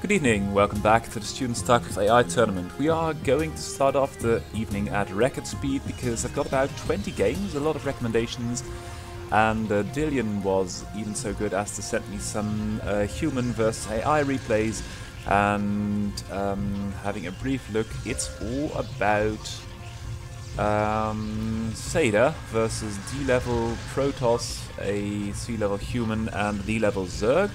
Good evening, welcome back to the Student StarCraft AI tournament. We are going to start off the evening at record speed because I've got about 20 games, a lot of recommendations, and Dillian was even so good as to send me some human versus AI replays, and having a brief look, it's all about Seda versus D-level Protoss, a C-level human, and D-level Zerg.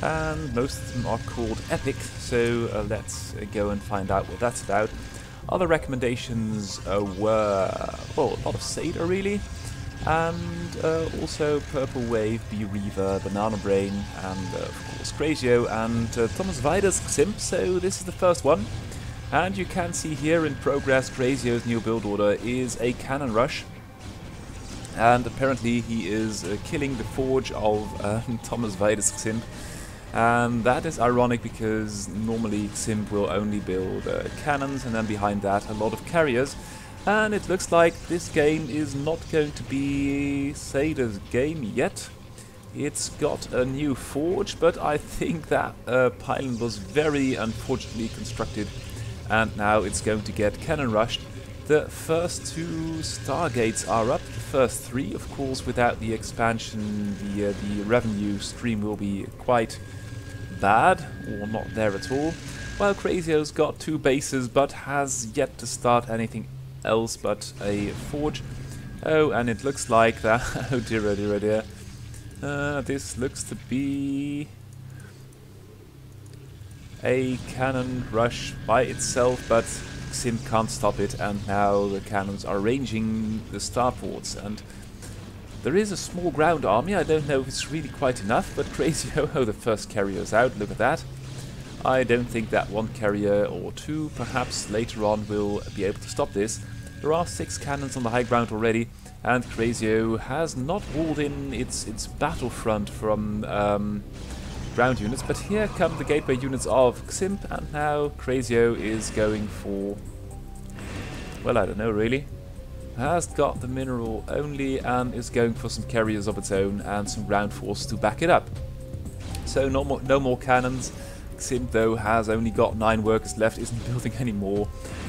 And most of them are called Epic, so let's go and find out what that's about. Other recommendations were, well, a lot of Seda really, and also Purple Wave, B-Reaver, Banana Brain, and of course Crazio, and Thomas Weider's Simp, so this is the first one. And you can see here in progress Crazio's new build order is a cannon rush. And apparently he is killing the forge of Thomas Weider's Simp. And that is ironic because normally Ximp will only build cannons and then behind that a lot of carriers. And it looks like this game is not going to be Seda's game yet. It's got a new forge, but I think that pylon was very unfortunately constructed and now it's going to get cannon rushed. The first two Stargates are up, the first three, of course. Without the expansion the revenue stream will be quite bad, or not there at all. Well, Crazio's got two bases, but has yet to start anything else but a forge. Oh, and it looks like that, oh dear, oh dear, oh dear. This looks to be a cannon rush by itself, but Sim can't stop it, and now the cannons are ranging the starports, and there is a small ground army. I don't know if it's really quite enough, but Crazio, oh, the first carrier's out, look at that. I don't think that one carrier or two, perhaps later on, will be able to stop this. There are 6 cannons on the high ground already, and Crazio has not walled in its battlefront from ground units, but here come the gateway units of Ximp, and now Crazio is going for, well, I don't know really. Has got the mineral only and is going for some carriers of its own and some ground force to back it up. So no more cannons. Ximp though has only got 9 workers left, isn't building any more.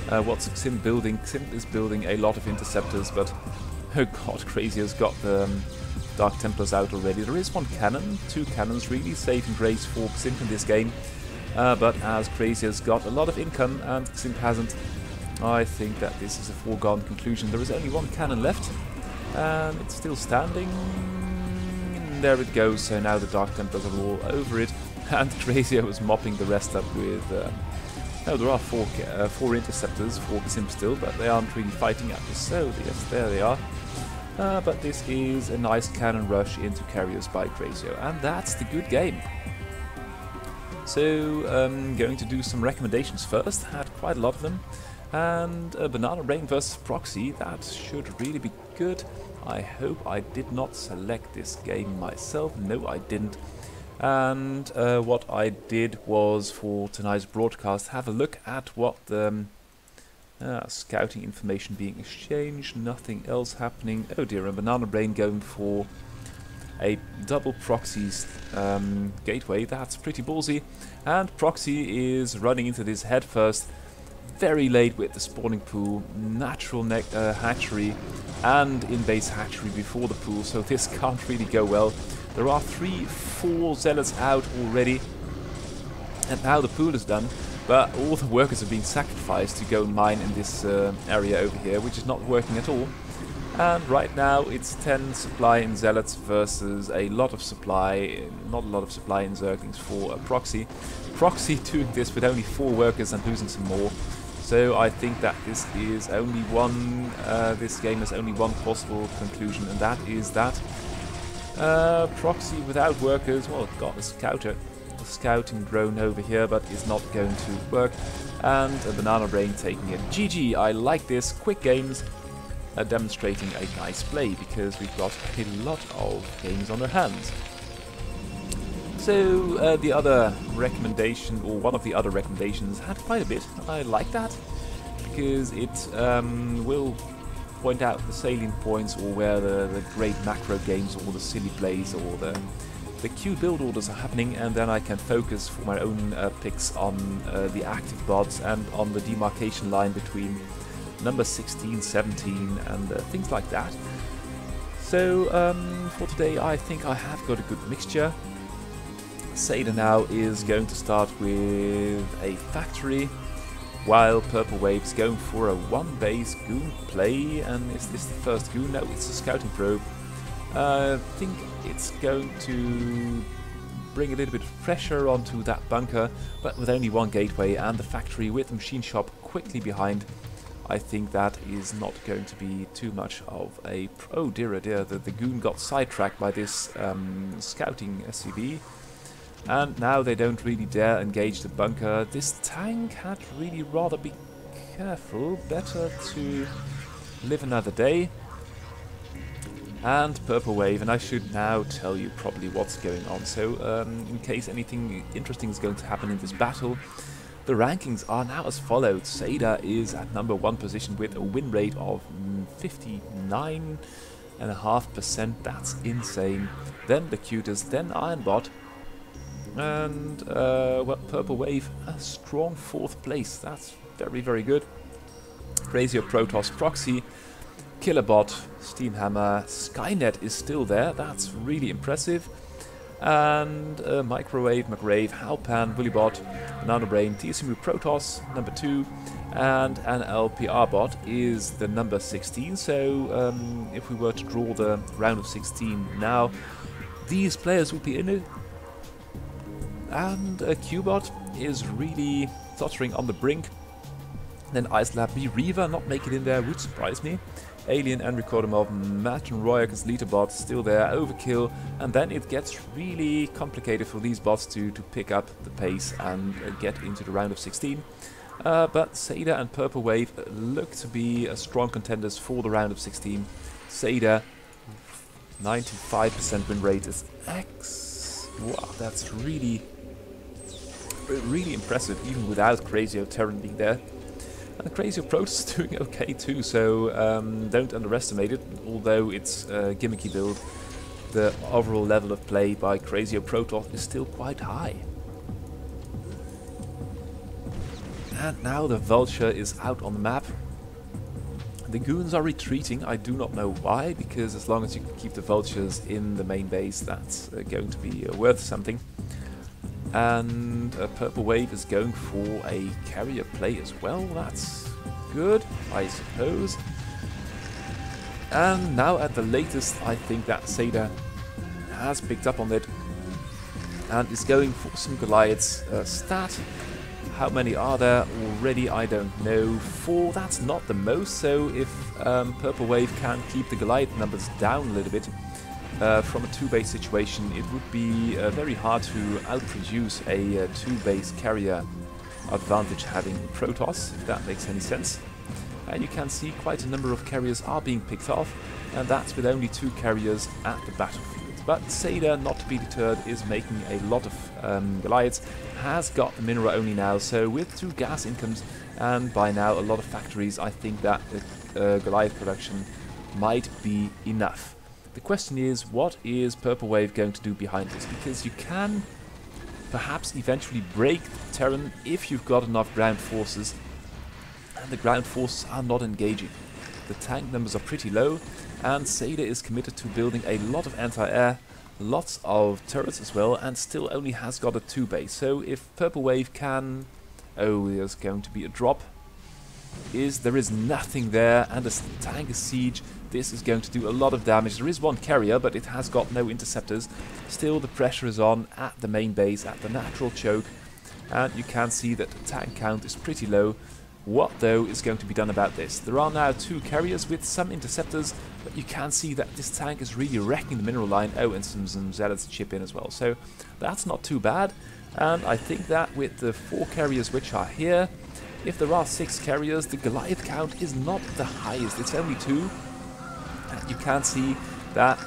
What's Ximp building? Ximp is building a lot of interceptors, but oh god, Crazio's got the Dark Templars out already. There is 1 cannon, 2 cannons, really saving grace for Ximp in this game. But as Crazio's got a lot of income and Ximp hasn't, I think that this is a foregone conclusion. There is only 1 cannon left, and it's still standing. There it goes, so now the Dark Templars are all over it, and Crazio is mopping the rest up with... no, there are 4 interceptors for Ximp still, but they aren't really fighting at this, so yes, there they are. But this is a nice cannon rush into carriers by Crazio, and that's the good game. So, going to do some recommendations first, had quite a lot of them. And Banana Brain versus Proxy, that should really be good. I hope I did not select this game myself. No, I didn't. And what I did was, for tonight's broadcast, have a look at what the scouting information being exchanged, nothing else happening. Oh dear, and Banana Brain going for a double Proxy's gateway. That's pretty ballsy. And Proxy is running into this head first. Very late with the spawning pool, natural hatchery, and in-base hatchery before the pool, so this can't really go well. There are 3-4 zealots out already, and now the pool is done, but all the workers are being sacrificed to go mine in this area over here, which is not working at all. And right now it's 10 supply in zealots versus a lot of supply, not a lot of supply in zerglings for Proxy. Proxy doing this with only 4 workers and losing some more. So I think that this is only one, this game has only one possible conclusion, and that is that Proxy without workers, well, it got a scouting drone over here, but is not going to work, and a Banana Brain taking it. GG, I like this, quick games, demonstrating a nice play, because we've got a lot of games on our hands. So the other recommendation, or one of the other recommendations, had quite a bit. I like that because it will point out the salient points, or where the great macro games, or the silly plays, or the the queue build orders are happening, and then I can focus for my own picks on the active bots and on the demarcation line between number 16, 17 and things like that. So for today I think I have got a good mixture. Seda now is going to start with a factory, while Purple Wave's going for a one base goon play. And is this the first goon? No, it's a scouting probe. I think it's going to bring a little bit of pressure onto that bunker, but with only one gateway and the factory with the machine shop quickly behind, I think that is not going to be too much of a... Oh dear, oh dear, the goon got sidetracked by this scouting SCV. And now they don't really dare engage the bunker. This tank had really rather be careful. Better to live another day. And Purple Wave, and I should now tell you probably what's going on. So in case anything interesting is going to happen in this battle, the rankings are now as follows. Seda is at number 1 position with a win rate of 59.5%. That's insane. Then the Cutest, then Ironbot. And well, Purple Wave, a strong 4th place. That's very, very good. Crazy Protoss, Proxy, Kilobot, Steamhammer, Skynet is still there. That's really impressive. And McRae, Halpan, Woollybot, Nanobrain, TSMU Protoss, number 2, and an LPR bot is the number 16. So if we were to draw the round of 16 now, these players would be in it. And Cubot is really tottering on the brink. Then Icelab B, Reaver not make it in there, would surprise me. Alien and Recordamov, Matt and Royak as leader bot still there, Overkill, and then it gets really complicated for these bots to pick up the pace and get into the round of 16. But Seda and Purple Wave look to be strong contenders for the round of 16. Seda, 95% win rate is wow, that's really impressive, even without Crazy Terran being there. And the Crazy Protoss is doing okay too, so don't underestimate it. Although it's a gimmicky build, the overall level of play by Crazy Protoss is still quite high. And now the Vulture is out on the map. The goons are retreating. I do not know why, because as long as you can keep the vultures in the main base, that's going to be worth something. And Purple Wave is going for a carrier play as well. That's good, I suppose. And now at the latest, I think that Seda has picked up on it and is going for some Goliaths. Stat. How many are there already? I don't know. 4, that's not the most, so if Purple Wave can keep the Goliath numbers down a little bit from a 2-base situation, it would be very hard to outproduce a 2-base carrier advantage having Protoss, if that makes any sense. And you can see quite a number of carriers are being picked off, and that's with only 2 carriers at the battlefield. But Seda, not to be deterred, is making a lot of Goliaths, has got the mineral only now, so with 2 gas incomes and by now a lot of factories, I think that the Goliath production might be enough. The question is, what is Purple Wave going to do behind this? Because you can perhaps eventually break the Terran if you've got enough ground forces, and the ground forces are not engaging. The tank numbers are pretty low, and Seda is committed to building a lot of anti-air, lots of turrets as well, and still only has got a 2-base. So if Purple Wave can... Oh, there's going to be a drop. There is nothing there, and the tank is siege. This is going to do a lot of damage. There is 1 carrier, but it has got no interceptors. Still, the pressure is on at the main base, at the natural choke, and you can see that the tank count is pretty low. What, though, is going to be done about this? There are now 2 carriers with some interceptors, but you can see that this tank is really wrecking the mineral line. Oh, and some Zealots chip in as well. So that's not too bad. And I think that with the 4 carriers which are here, if there are 6 carriers, the Goliath count is not the highest. It's only 2. And you can see that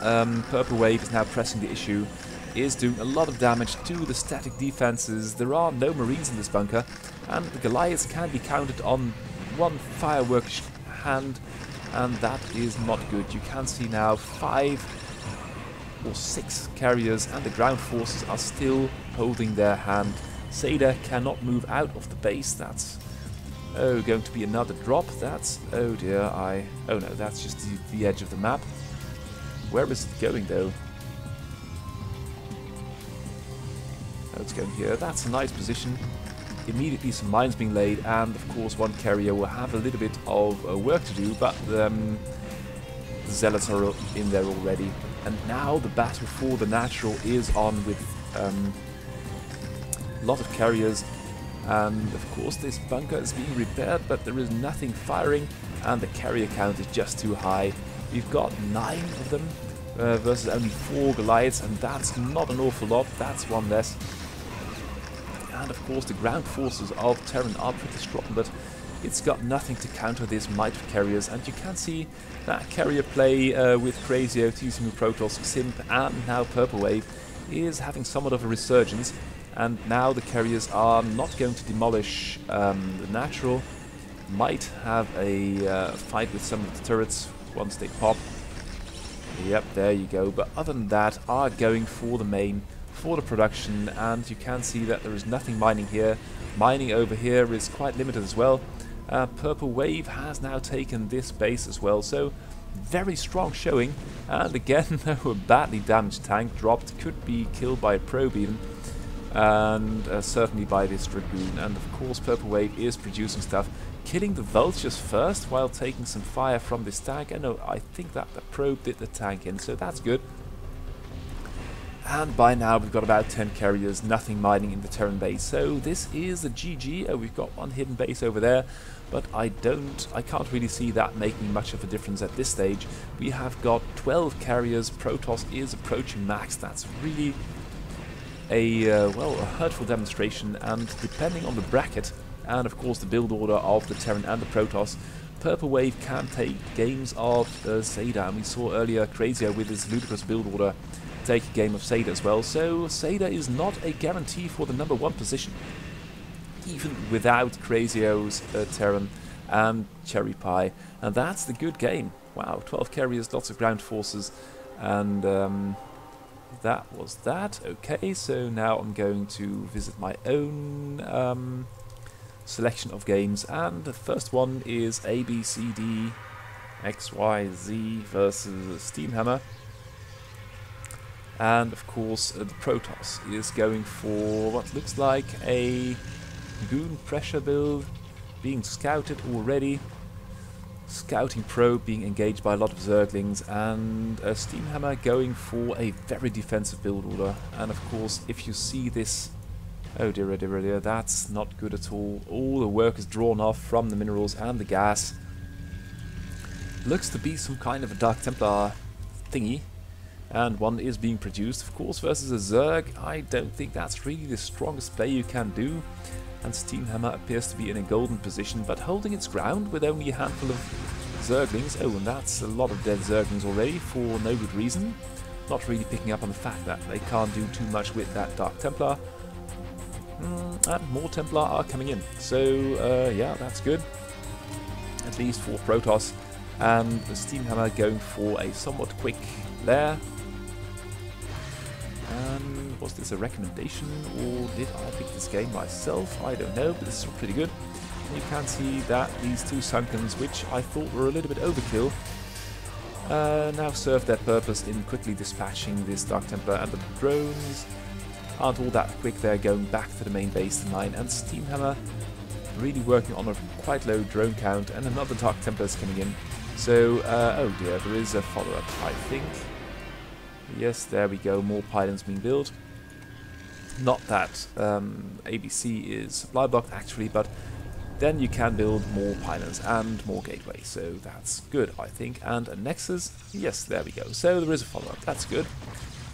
Purple Wave is now pressing the issue, is doing a lot of damage to the static defenses. There are no Marines in this bunker, and the Goliaths can be counted on 1 firework hand, and that is not good. You can see now 5 or 6 carriers, and the ground forces are still holding their hand. Seda cannot move out of the base. That's going to be another drop. That's oh dear. Oh no, that's just the edge of the map. Where is it going though? Oh, it's going here. That's a nice position. Immediately some mines being laid, and of course one carrier will have a little bit of work to do, but the zealots are in there already. And now the battle for the natural is on with a lot of carriers, and of course this bunker is being repaired, but there is nothing firing, and the carrier count is just too high. We've got 9 of them versus only 4 Goliaths, and that's not an awful lot. That's one less. And of course the ground forces of Terran are pretty strong, but it's got nothing to counter this might of carriers. And you can see that carrier play with Crazio, Tizimu, Protoss, Simp, and now Purple Wave is having somewhat of a resurgence. And now the carriers are not going to demolish the natural. Might have a fight with some of the turrets once they pop. Yep, there you go. But other than that, are going for the main, for the production, and you can see that there is nothing mining here. Mining over here is quite limited as well. Purple Wave has now taken this base as well, so very strong showing. And again, a badly damaged tank dropped, could be killed by a probe even, and certainly by this Dragoon. And of course Purple Wave is producing stuff, killing the vultures first while taking some fire from this tank. And no, I think that the probe did the tank in, so that's good. And by now we've got about 10 carriers, nothing mining in the Terran base. So this is a GG. Oh, we've got one hidden base over there, but I can't really see that making much of a difference at this stage. We have got 12 carriers. Protoss is approaching max. That's really well, a hurtful demonstration, and depending on the bracket and of course the build order of the Terran and the Protoss, Purple Wave can take games of Seda, and we saw earlier Crazio with his ludicrous build order take a game of Seda as well. So Seda is not a guarantee for the #1 position, even without Crazio's Terran and Cherry Pie, and that's the good game. Wow, 12 carriers, lots of ground forces, and that was that. Okay, so now I'm going to visit my own selection of games, and the first one is A, B, C, D, X, Y, Z versus Steamhammer. And of course the Protoss is going for what looks like a Goon pressure build, being scouted already. Scouting probe being engaged by a lot of Zerglings, and a Steamhammer going for a very defensive build order. And of course if you see this, oh dear, oh dear, oh dear, that's not good at all. All the work is drawn off from the minerals and the gas. Looks to be some kind of a Dark Templar thingy, and one is being produced, of course, versus a Zerg. I don't think that's really the strongest play you can do, and Steamhammer appears to be in a golden position, but holding its ground with only a handful of Zerglings. Oh, and that's a lot of dead Zerglings already for no good reason. Not really picking up on the fact that they can't do too much with that Dark Templar. And more Templar are coming in, so yeah, that's good, at least for Protoss. And the Steamhammer going for a somewhat quick lair. And was this a recommendation, or did I pick this game myself? I don't know, but this is pretty good. And you can see that these two Sunkens, which I thought were a little bit overkill, now serve their purpose in quickly dispatching this Dark Templar, and the drones aren't all that quick. They're going back to the main base to mine, and Steamhammer really working on a quite low drone count, and another Dark Templar is coming in. So, oh dear, there is a follow-up, I think. Yes, there we go, more pylons being built. Not that ABC is supply blocked actually, but then you can build more pylons and more gateways, so that's good, I think. And a Nexus, yes, there we go. So there is a follow-up, that's good.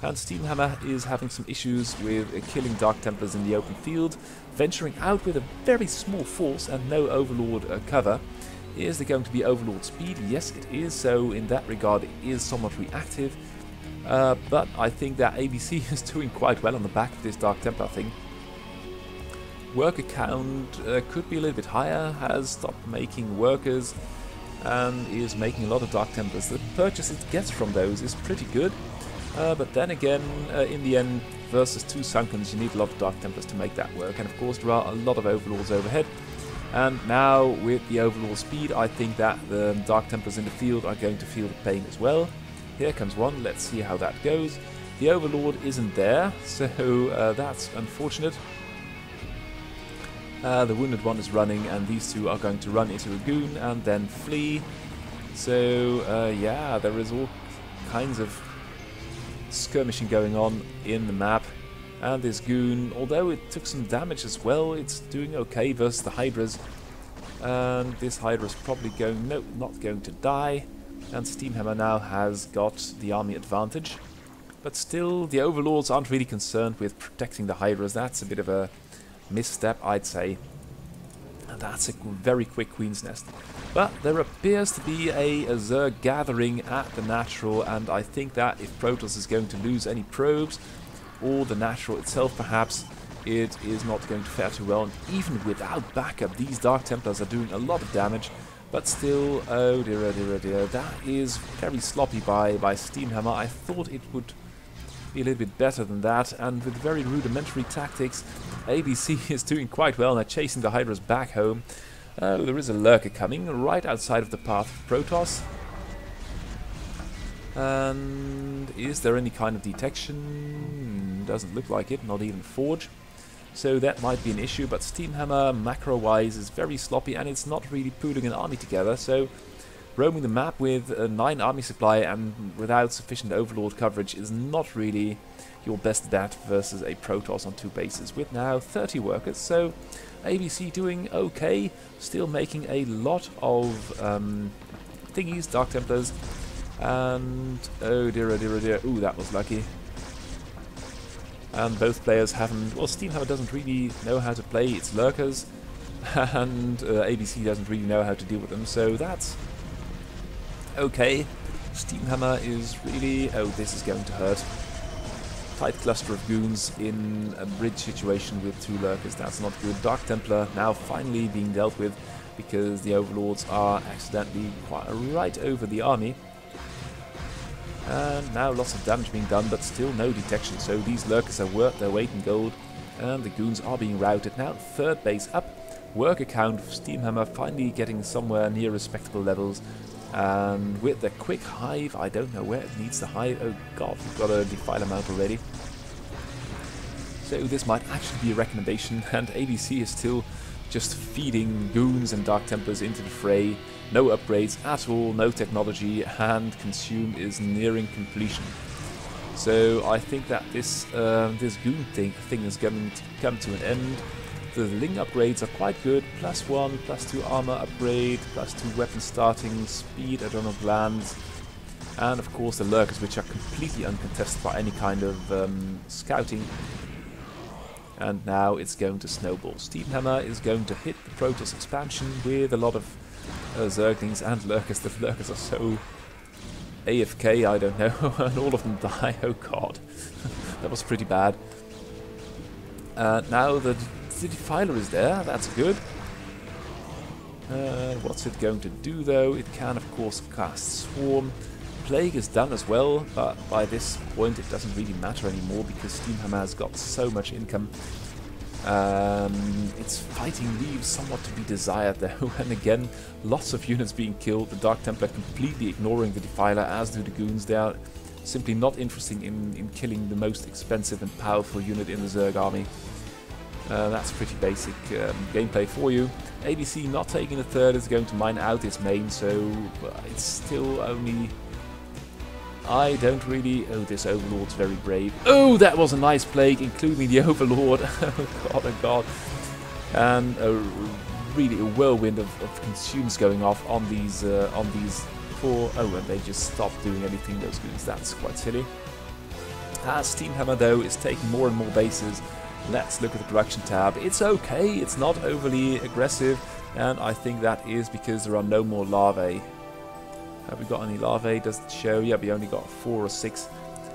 And Steamhammer is having some issues with killing Dark Templars in the open field, venturing out with a very small force and no Overlord cover. Is there going to be Overlord speed? Yes, it is, so in that regard it is somewhat reactive. But I think that ABC is doing quite well on the back of this Dark Templar thing. Worker count could be a little bit higher, has stopped making workers, and is making a lot of Dark Templars. The purchase it gets from those is pretty good. But then again, in the end, versus 2 Sunkens, you need a lot of Dark Templars to make that work. And of course, there are a lot of Overlords overhead. And now, with the Overlord speed, I think that the Dark Templars in the field are going to feel the pain as well. Here comes one, let's see how that goes. The Overlord isn't there, so that's unfortunate. The wounded one is running, and these two are going to run into a goon and then flee. So, yeah, there is all kinds of skirmishing going on in the map. And this goon, although it took some damage as well, it's doing okay versus the Hydras. And this Hydra's probably going, no, not going to die. And Steamhammer now has got the army advantage. But still, the Overlords aren't really concerned with protecting the Hydras. That's a bit of a misstep, I'd say. And that's a very quick Queen's Nest. But there appears to be a Zerg gathering at the Natural, and I think that if Protoss is going to lose any probes, or the Natural itself perhaps, it is not going to fare too well. And even without backup, these Dark Templars are doing a lot of damage. But still, oh dear, oh dear, oh dear, that is very sloppy by Steamhammer. I thought it would be a little bit better than that, and with very rudimentary tactics, ABC is doing quite well. They're chasing the Hydras back home. There is a lurker coming right outside of the path of Protoss. And is there any kind of detection? Doesn't look like it, not even Forge. So that might be an issue, but Steamhammer, macro-wise, is very sloppy, and it's not really putting an army together. So roaming the map with a 9 army supply and without sufficient Overlord coverage is not really your best bet versus a Protoss on 2 bases, with now 30 workers. So ABC doing okay, still making a lot of thingies, Dark Templars, and oh dear, oh dear, oh dear, ooh, that was lucky. And both players haven't, well, Steamhammer doesn't really know how to play its lurkers, and ABC doesn't really know how to deal with them, so that's okay. Steamhammer is really, oh, this is going to hurt. Tight cluster of goons in a bridge situation with 2 lurkers, that's not good. Dark Templar now finally being dealt with, because the Overlords are accidentally quite right over the army. And now lots of damage being done, but still no detection, so these lurkers are worth their weight in gold, and the goons are being routed. Now 3rd base up, worker count of Steamhammer finally getting somewhere near respectable levels, and with the quick hive, I don't know where it needs the hive. Oh god, we've got a defiler mount already. So this might actually be a recommendation, and ABC is still just feeding goons and Dark Templars into the fray. No upgrades at all, no technology, and Consume is nearing completion. So I think that this goon thing is going to come to an end. The Ling upgrades are quite good, +1, +2 armor upgrade, +2 weapon starting, speed, adrenal glands, and of course the lurkers, which are completely uncontested by any kind of scouting. And now it's going to snowball. Steamhammer is going to hit the Protoss expansion with a lot of Zerglings and lurkers. The lurkers are so AFK, I don't know, and all of them die. Oh god, that was pretty bad. Now the defiler is there, that's good. What's it going to do though? It can of course cast Swarm. Plague is done as well, but by this point it doesn't really matter anymore because Steamhammer has got so much income. Its fighting leaves somewhat to be desired though, and again, lots of units being killed, the Dark Templar completely ignoring the Defiler, as do the Goons. They are simply not interested in killing the most expensive and powerful unit in the Zerg army. That's pretty basic gameplay for you. ABC not taking the 3rd is going to mine out its main, so it's still only... I don't really... Oh, this Overlord's very brave. Oh, that was a nice plague, including the Overlord. Oh god. And really a whirlwind of consumes going off on these 4... Oh, and they just stopped doing anything, those goons. That's quite silly. Steamhammer, though, is taking more and more bases. Let's look at the production tab. It's okay, it's not overly aggressive, and I think that is because there are no more larvae. Have we got any larvae? Does it show? Yeah, we only got 4 or 6.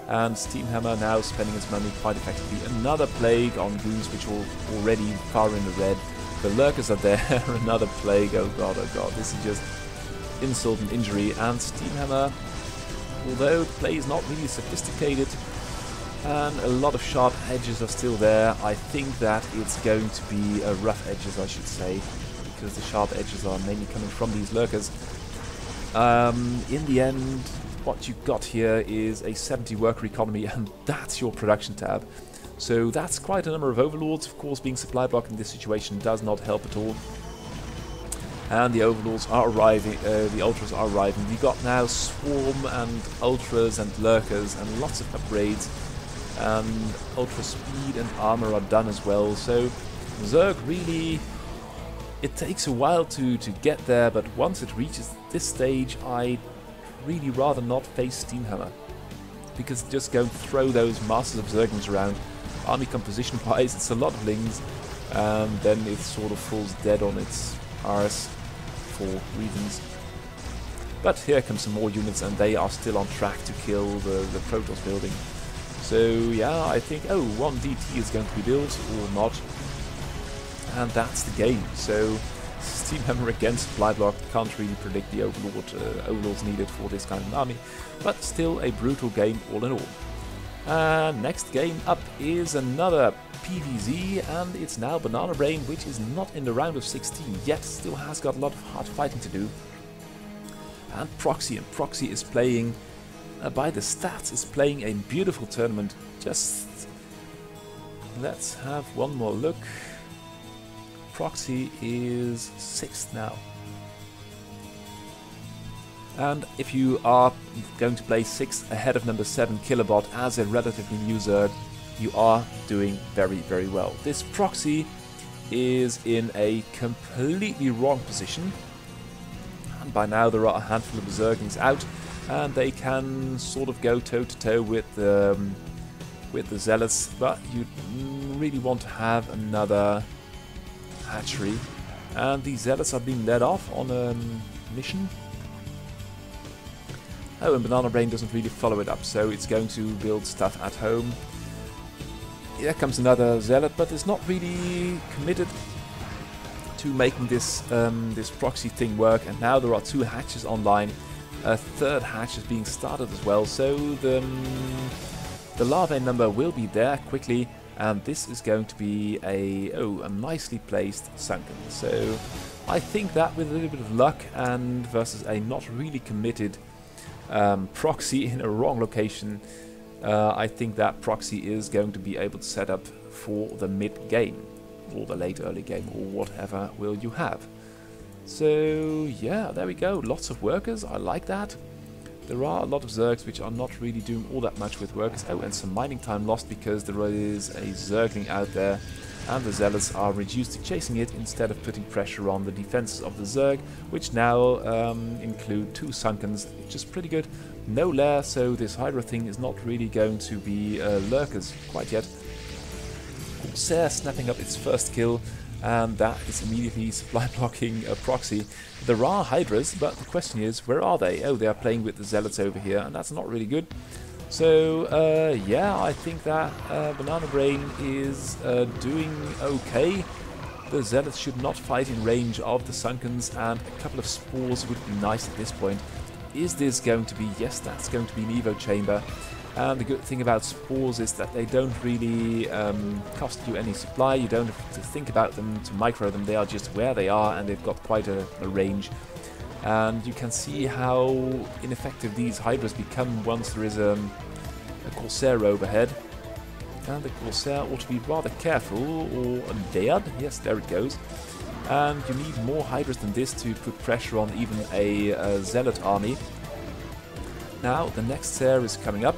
And Steamhammer now spending its money quite effectively. Another plague on goons, which are already far in the red. The lurkers are there. Another plague. Oh god, this is just insult and injury. And Steamhammer although the play is not really sophisticated and a lot of sharp edges are still there, I think that it's going to be rough edges, I should say, because the sharp edges are mainly coming from these lurkers. In the end, what you got here is a 70 worker economy, and that's your production tab. So that's quite a number of overlords. Of course, being supply blocked in this situation does not help at all. And the overlords are arriving, the ultras are arriving. We got now swarm and ultras and lurkers and lots of upgrades. And ultra speed and armor are done as well. So Zerg really, it takes a while to get there, but once it reaches this stage, I'd really rather not face Steamhammer, because it's just going to throw those masses of Zerglings around. Army composition wise, it's a lot of lings, and then it sort of falls dead on its arse for reasons. But here come some more units, and they are still on track to kill the Protoss building. So yeah, I think, oh, one DT is going to be built, or not. And that's the game. So Steamhammer against supply block, can't really predict the overlords needed for this kind of army. But still a brutal game all in all. Next game up is another PvZ, and it's now Banana Brain, which is not in the round of 16 yet, still has got a lot of hard fighting to do. And Proxy is playing, by the stats, is playing a beautiful tournament. Just let's have one more look. Proxy is 6th now. And if you are going to play 6th ahead of number 7 Kilobot as a relatively new Zerg, you are doing very, very well. This Proxy is in a completely wrong position, and by now there are a handful of Zerglings out, and they can sort of go toe-to-toe with the Zealots, but you really want to have another hatchery, and the Zealots are being led off on a mission. Oh, and Banana Brain doesn't really follow it up, so it's going to build stuff at home. Here comes another Zealot, but it's not really committed to making this this Proxy thing work, and now there are 2 hatches online. A 3rd hatch is being started as well, so the larvae number will be there quickly, and this is going to be a nicely placed sunken. So I think that with a little bit of luck and versus a not really committed Proxy in a wrong location, I think that Proxy is going to be able to set up for the mid game or the late early game, or whatever will you have. So yeah, there we go, lots of workers, I like that. There are a lot of Zergs which are not really doing all that much with workers. Oh, and some mining time lost because there is a Zergling out there, and the Zealots are reduced to chasing it instead of putting pressure on the defenses of the Zerg, which now include 2 Sunkens, which is pretty good. No lair, so this Hydra thing is not really going to be lurkers quite yet. Corsair snapping up its first kill, and that is immediately supply blocking a Proxy. There are Hydras, but the question is, where are they? Oh, they are playing with the Zealots over here, and that's not really good. So, yeah, I think that Banana Brain is doing okay. The Zealots should not fight in range of the Sunkens, and a couple of Spores would be nice at this point. Is this going to be? Yes, that's going to be an Evo Chamber. And the good thing about Spores is that they don't really cost you any supply. You don't have to think about them to micro them. They are just where they are, and they've got quite a range. And you can see how ineffective these Hydras become once there is a Corsair overhead. And the Corsair ought to be rather careful, or dead. Yes, there it goes. And you need more Hydras than this to put pressure on even a Zealot army. Now, the next Ser is coming up.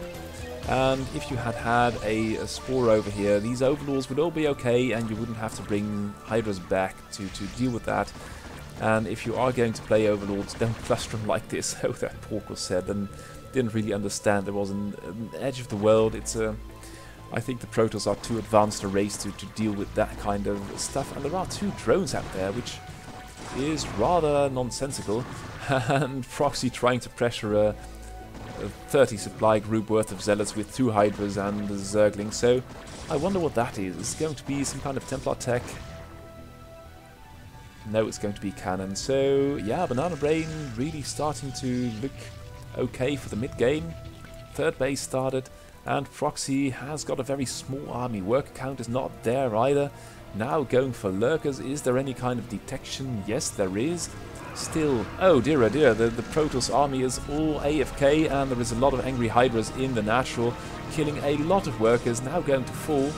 And if you had a Spore over here, these Overlords would all be okay, and you wouldn't have to bring Hydras back to deal with that. And if you are going to play Overlords, don't cluster them like this. Oh, that poor Corsair didn't really understand there was an edge of the world. I think the Protoss are too advanced a race to deal with that kind of stuff. And there are 2 drones out there, which is rather nonsensical. And Proxy trying to pressure a 30 supply group worth of Zealots with 2 Hydras and the Zergling. So I wonder what that is. Is it going to be some kind of Templar tech? No, it's going to be cannon. So yeah, Banana Brain really starting to look okay for the mid-game. Third base started, and Proxy has got a very small army. Worker count is not there either. Now going for lurkers. Is there any kind of detection? Yes, there is. Still, oh dear, the Protoss army is all AFK, and there is a lot of angry Hydras in the natural, killing a lot of workers, now going to fall.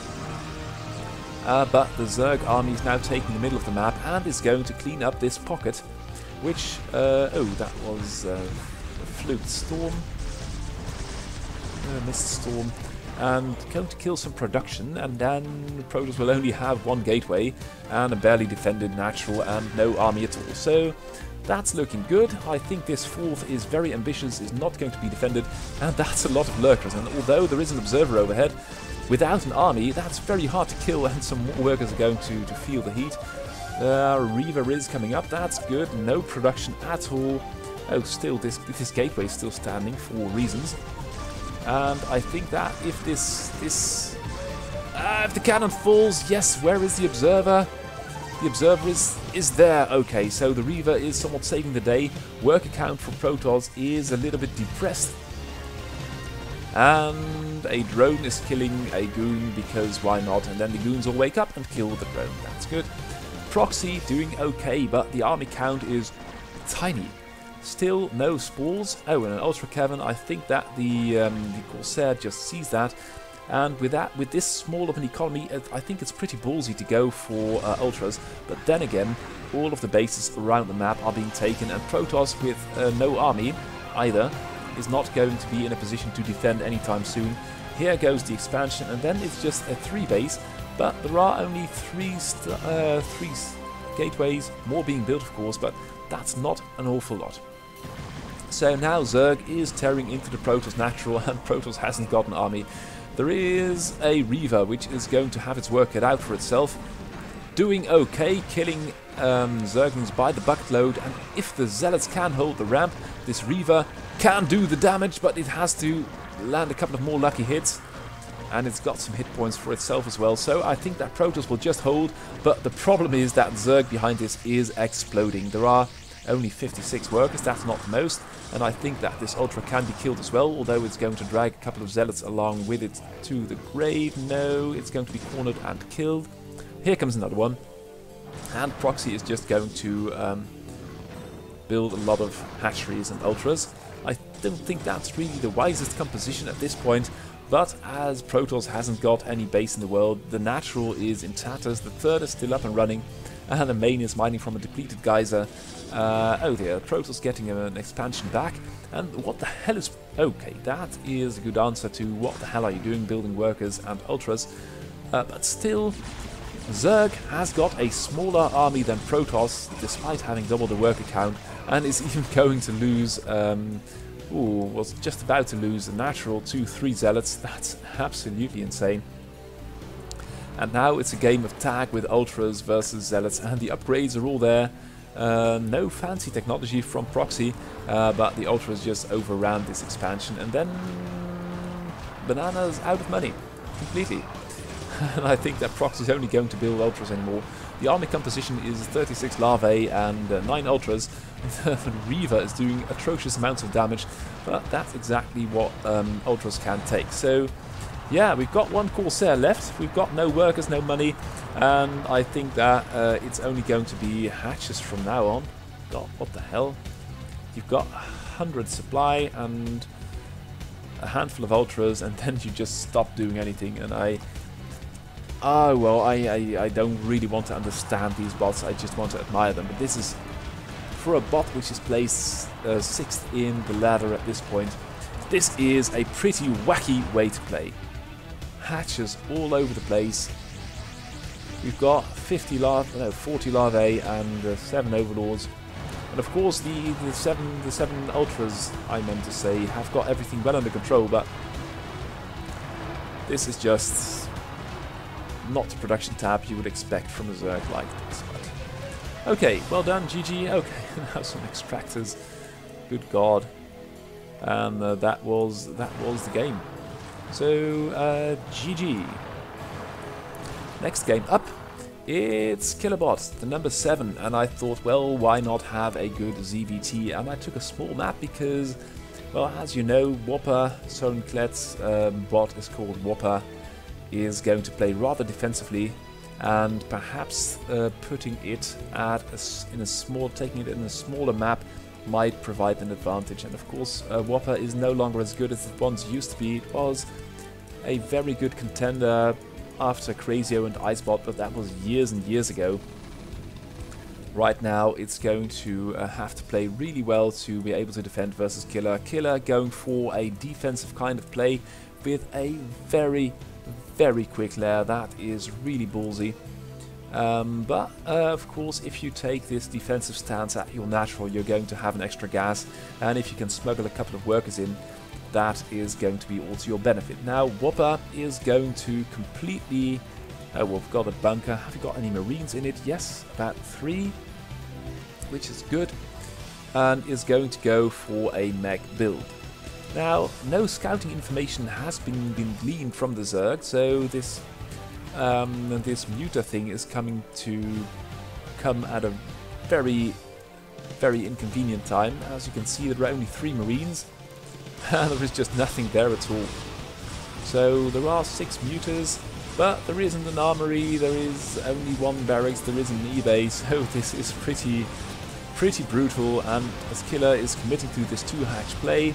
But the Zerg army is now taking the middle of the map and is going to clean up this pocket, which, oh, that was a Fluked Storm, Mist Storm, and going to kill some production, and then Protoss will only have one gateway and a barely defended natural and no army at all. So that's looking good. I think this fourth is very ambitious, is not going to be defended, and that's a lot of lurkers. And although there is an observer overhead, without an army, that's very hard to kill, and some more workers are going to feel the heat. Reaver is coming up, that's good. No production at all. Oh, still, this gateway is still standing for reasons. And I think that if if the cannon falls, yes, where is the observer? The observer is there. Okay, so the Reaver is somewhat saving the day. Worker count for Protoss is a little bit depressed. And a drone is killing a goon, because why not? And then the goons will wake up and kill the drone. That's good. Proxy doing okay, but the army count is tiny. Still no spores. Oh, and an Ultra Cavern. I think that the Corsair just sees that. And with this small of an economy, I think it's pretty ballsy to go for Ultras. But then again, all of the bases around the map are being taken, and Protoss with no army either is not going to be in a position to defend anytime soon. Here goes the expansion, and then it's just a 3 base, but there are only 3 gateways, more being built of course, but that's not an awful lot. So now Zerg is tearing into the Protoss natural, and Protoss hasn't got an army. There is a Reaver, which is going to have its work cut out for itself. Doing okay, killing Zerglings by the bucket load, and if the Zealots can hold the ramp, this Reaver can do the damage, but it has to land a couple of more lucky hits. And it's got some hit points for itself as well, so I think that Protoss will just hold, but the problem is that Zerg behind this is exploding. There are only 56 workers, that's not the most, and I think that this Ultra can be killed as well, although it's going to drag a couple of Zealots along with it to the grave. No, it's going to be cornered and killed. Here comes another one, and Proxy is just going to build a lot of hatcheries and Ultras. I don't think that's really the wisest composition at this point, but as Protoss hasn't got any base in the world, the natural is in tatters, the third is still up and running, and the main is mining from a depleted geyser. Oh dear, Protoss getting an expansion back, and what the hell is... Okay, that is a good answer to what the hell are you doing building workers and Ultras, but still, Zerg has got a smaller army than Protoss, despite having double the worker count, and is even going to lose... was just about to lose a natural to 3 Zealots. That's absolutely insane. And now it's a game of tag with Ultras versus Zealots, and the upgrades are all there. No fancy technology from Proxy, but the Ultras just overran this expansion, and then Banana's out of money completely. And I think that Proxy is only going to build Ultras anymore. The army composition is 36 larvae and 9 Ultras. The Reaver is doing atrocious amounts of damage, but that's exactly what Ultras can take. So yeah, we've got 1 Corsair left, we've got no workers, no money, and I think that it's only going to be hatches from now on. God, what the hell? You've got 100 supply and a handful of Ultras, and then you just stop doing anything, and I don't really want to understand these bots, I just want to admire them. But this is, for a bot which is placed 6th in the ladder at this point, this is a pretty wacky way to play. Hatches all over the place. We've got 40 larvae and 7 overlords. And of course the seven ultras, I meant to say, have got everything well under control, but this is just not the production tab you would expect from a Zerg like this. But okay, well done, GG. Okay, now some extractors. Good God. And that was the game. So GG. Next game up, it's Kilobot, the number 7, and I thought, well, why not have a good ZVT? And I took a small map because Well, as you know, Whopper, Sorenklet's bot is called Whopper, is going to play rather defensively, and perhaps putting it taking it in a smaller map might provide an advantage. And of course, Whopper is no longer as good as it once used to be. It was a very good contender after Crazio and Icebot, but that was years and years ago. Right now, it's going to have to play really well to be able to defend versus Killer. Killer going for a defensive kind of play with a very, very quick lair. That is really ballsy. But of course, if you take this defensive stance at your natural, you're going to have an extra gas, and if you can smuggle a couple of workers in, that is going to be all to your benefit. Now, Whopper is going to completely... Oh, we've got a bunker. Have you got any Marines in it? Yes, about 3, which is good, and is going to go for a mech build. Now, no scouting information has been gleaned from the Zerg, so this muter thing is come at a very, very inconvenient time. As you can see, there are only 3 Marines, and there is just nothing there at all. So there are 6 muters, but there isn't an armory, there is only 1 barracks, there isn't an eBay, so this is pretty brutal. And as Killer is committing to this 2-hatch play,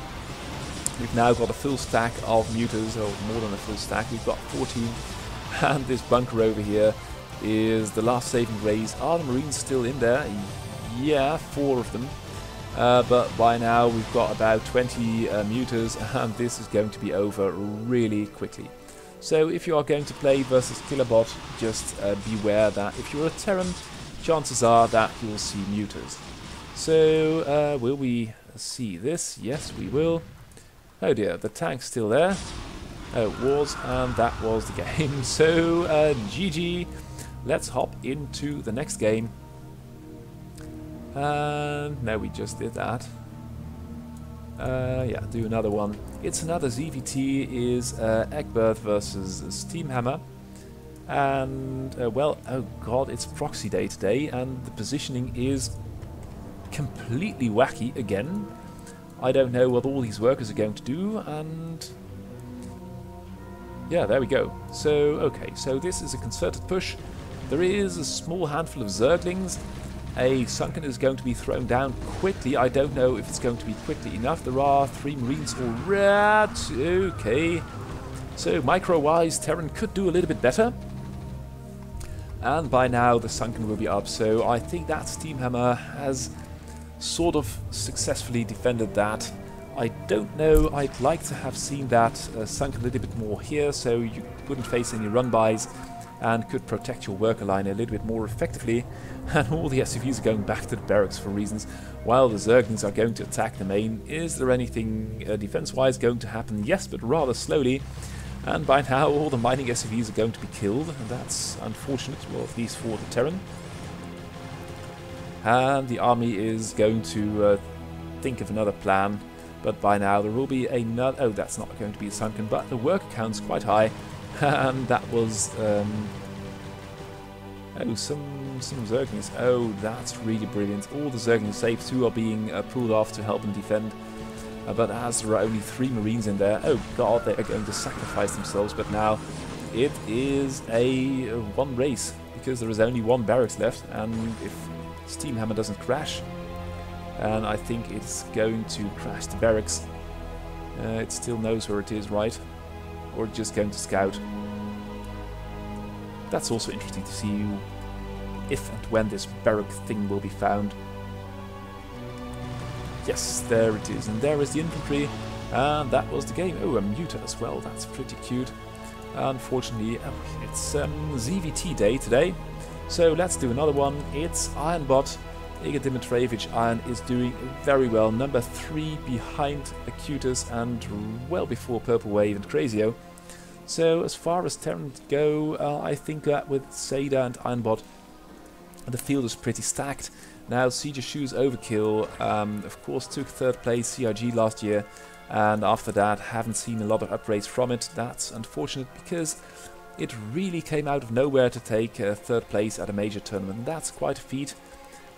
we've now got a full stack of muters, or more than a full stack. We've got 14, and this bunker over here is the last saving grace. Are the Marines still in there? Yeah, 4 of them. But by now we've got about 20 muters, and this is going to be over really quickly. So if you are going to play versus Kilobot, just beware that if you're a Terran, chances are that you'll see muters. So will we see this? Yes, we will. Oh dear, the tank's still there. Oh, it was, and that was the game. So GG. Let's hop into the next game. No, we just did that. Yeah, do another one. It's another ZVT, is Eggbert versus Steamhammer. And, well, oh god, it's Proxy Day today, and the positioning is completely wacky again. I don't know what all these workers are going to do, and... yeah, there we go. So, okay, so this is a concerted push. There is a small handful of Zerglings. A Sunken is going to be thrown down quickly. I don't know if it's going to be quickly enough. There are 3 Marines already. Okay. So, micro-wise, Terran could do a little bit better. And by now, the Sunken will be up. So, I think that Steamhammer has sort of successfully defended that. I don't know. I'd like to have seen that Sunken a little bit more here, so you wouldn't face any run-bys and could protect your worker line a little bit more effectively. And all the SUVs are going back to the barracks for reasons, while the Zerglings are going to attack the main. Is there anything defense-wise going to happen? Yes, but rather slowly. And by now all the mining SUVs are going to be killed, and that's unfortunate, well, at least for the Terran. And the army is going to think of another plan, but by now there will be another... oh, that's not going to be Sunken, but the worker count's quite high. And that was... oh, some Zerglings. Oh, that's really brilliant. All the Zerglings saved, 2 are being pulled off to help them defend. But as there are only 3 Marines in there, oh god, they are going to sacrifice themselves. But now it is a 1 race, because there is only 1 barracks left, and if Steamhammer doesn't crash, and I think it's going to crash the barracks, it still knows where it is, right? Or just going to scout. That's also interesting to see if and when this barrack thing will be found. Yes, there it is, and there is the infantry, and that was the game. Oh, a muter as well, that's pretty cute. Unfortunately, it's ZVT day today, so let's do another one. It's Ironbot. Igor Dimitrievich Iron is doing very well, number 3 behind Cutest and well before Purple Wave and Crazio. So as far as Terrans go, I think that with Seda and Ironbot, the field is pretty stacked. Now Siege Shoes Overkill, of course, took 3rd place CRG last year, and after that haven't seen a lot of upgrades from it. That's unfortunate, because it really came out of nowhere to take 3rd place at a major tournament. That's quite a feat.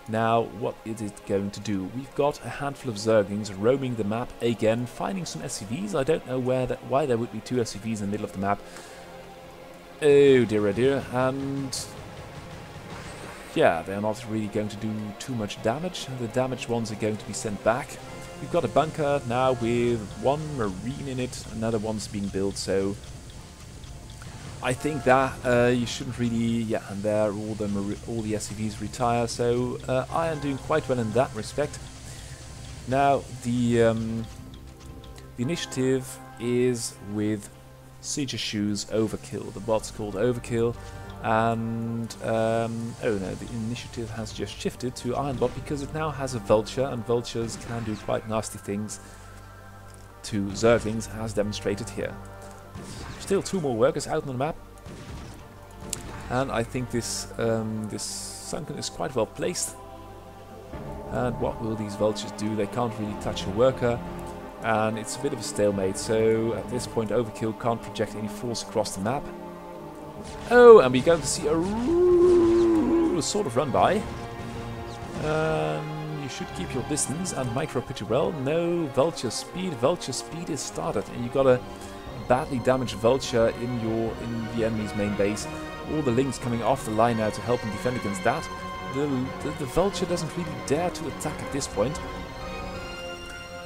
Now, what is it going to do? We've got a handful of Zerglings roaming the map again, finding some SCVs. I don't know why there would be 2 SCVs in the middle of the map. Oh dear, oh dear. And yeah, they're not really going to do too much damage. The damaged ones are going to be sent back. We've got a bunker now with 1 Marine in it. Another one's being built, so I think that you shouldn't really, yeah, and there all the SCVs retire, so Iron doing quite well in that respect. Now the initiative is with Siege Shoes Overkill. The bot's called Overkill, and oh no, the initiative has just shifted to Ironbot because it now has a Vulture, and Vultures can do quite nasty things to Zerglings, as demonstrated here. Still 2 more workers out on the map, and I think this this Sunken is quite well placed. And what will these Vultures do? They can't really touch a worker, and it's a bit of a stalemate, so at this point Overkill can't project any force across the map. Oh, and we're going to see a sort of run by. You should keep your distance and micro pretty well. No, Vulture speed is started, and you got a badly damaged Vulture in the enemy's main base. All the links coming off the line now to help him defend against that. The Vulture doesn't really dare to attack at this point,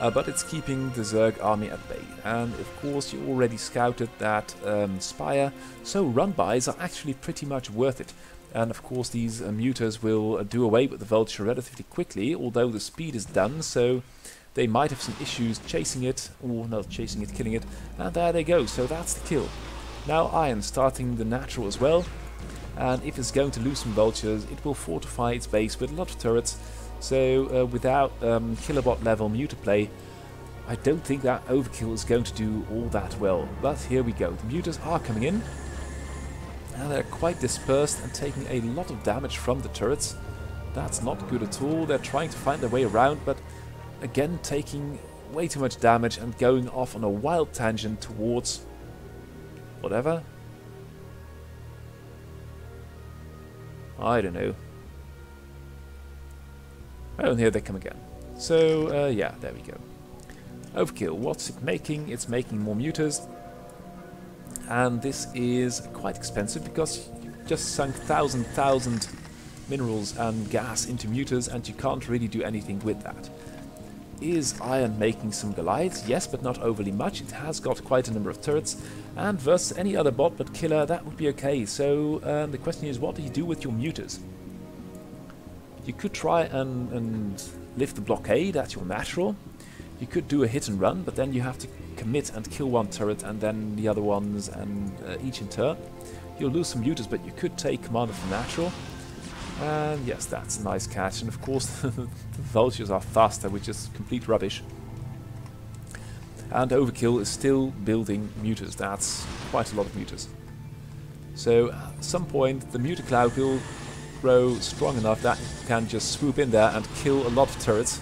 but it's keeping the Zerg army at bay. And of course you already scouted that Spire, so run-bys are actually pretty much worth it. And of course these muters will do away with the Vulture relatively quickly, although the speed is done, so they might have some issues chasing it, or not chasing it, killing it. And there they go, so that's the kill. Now Iron starting the natural as well, and if it's going to lose some Vultures, it will fortify its base with a lot of turrets. So without Kilobot level muter play, I don't think that Overkill is going to do all that well. But here we go, the muters are coming in, and they're quite dispersed and taking a lot of damage from the turrets. That's not good at all. They're trying to find their way around, but again taking way too much damage and going off on a wild tangent towards whatever. I don't know. Oh, and here they come again. So, yeah, there we go. Overkill, what's it making? It's making more muters. And this is quite expensive because you've just sunk thousand minerals and gas into muters, and you can't really do anything with that. Is Iron making some Goliaths? Yes, but not overly much. It has got quite a number of turrets, and versus any other bot but Killer, that would be okay. So the question is, what do you do with your muters? You could try and lift the blockade at your natural. You could do a hit and run, but then you have to commit and kill 1 turret and then the other ones, and each in turn. You'll lose some muters, but you could take command of the natural. And yes, that's a nice catch. And of course the Vultures are faster, which is complete rubbish. And Overkill is still building muters. That's quite a lot of muters. So at some point the muter cloud will grow strong enough that you can just swoop in there and kill a lot of turrets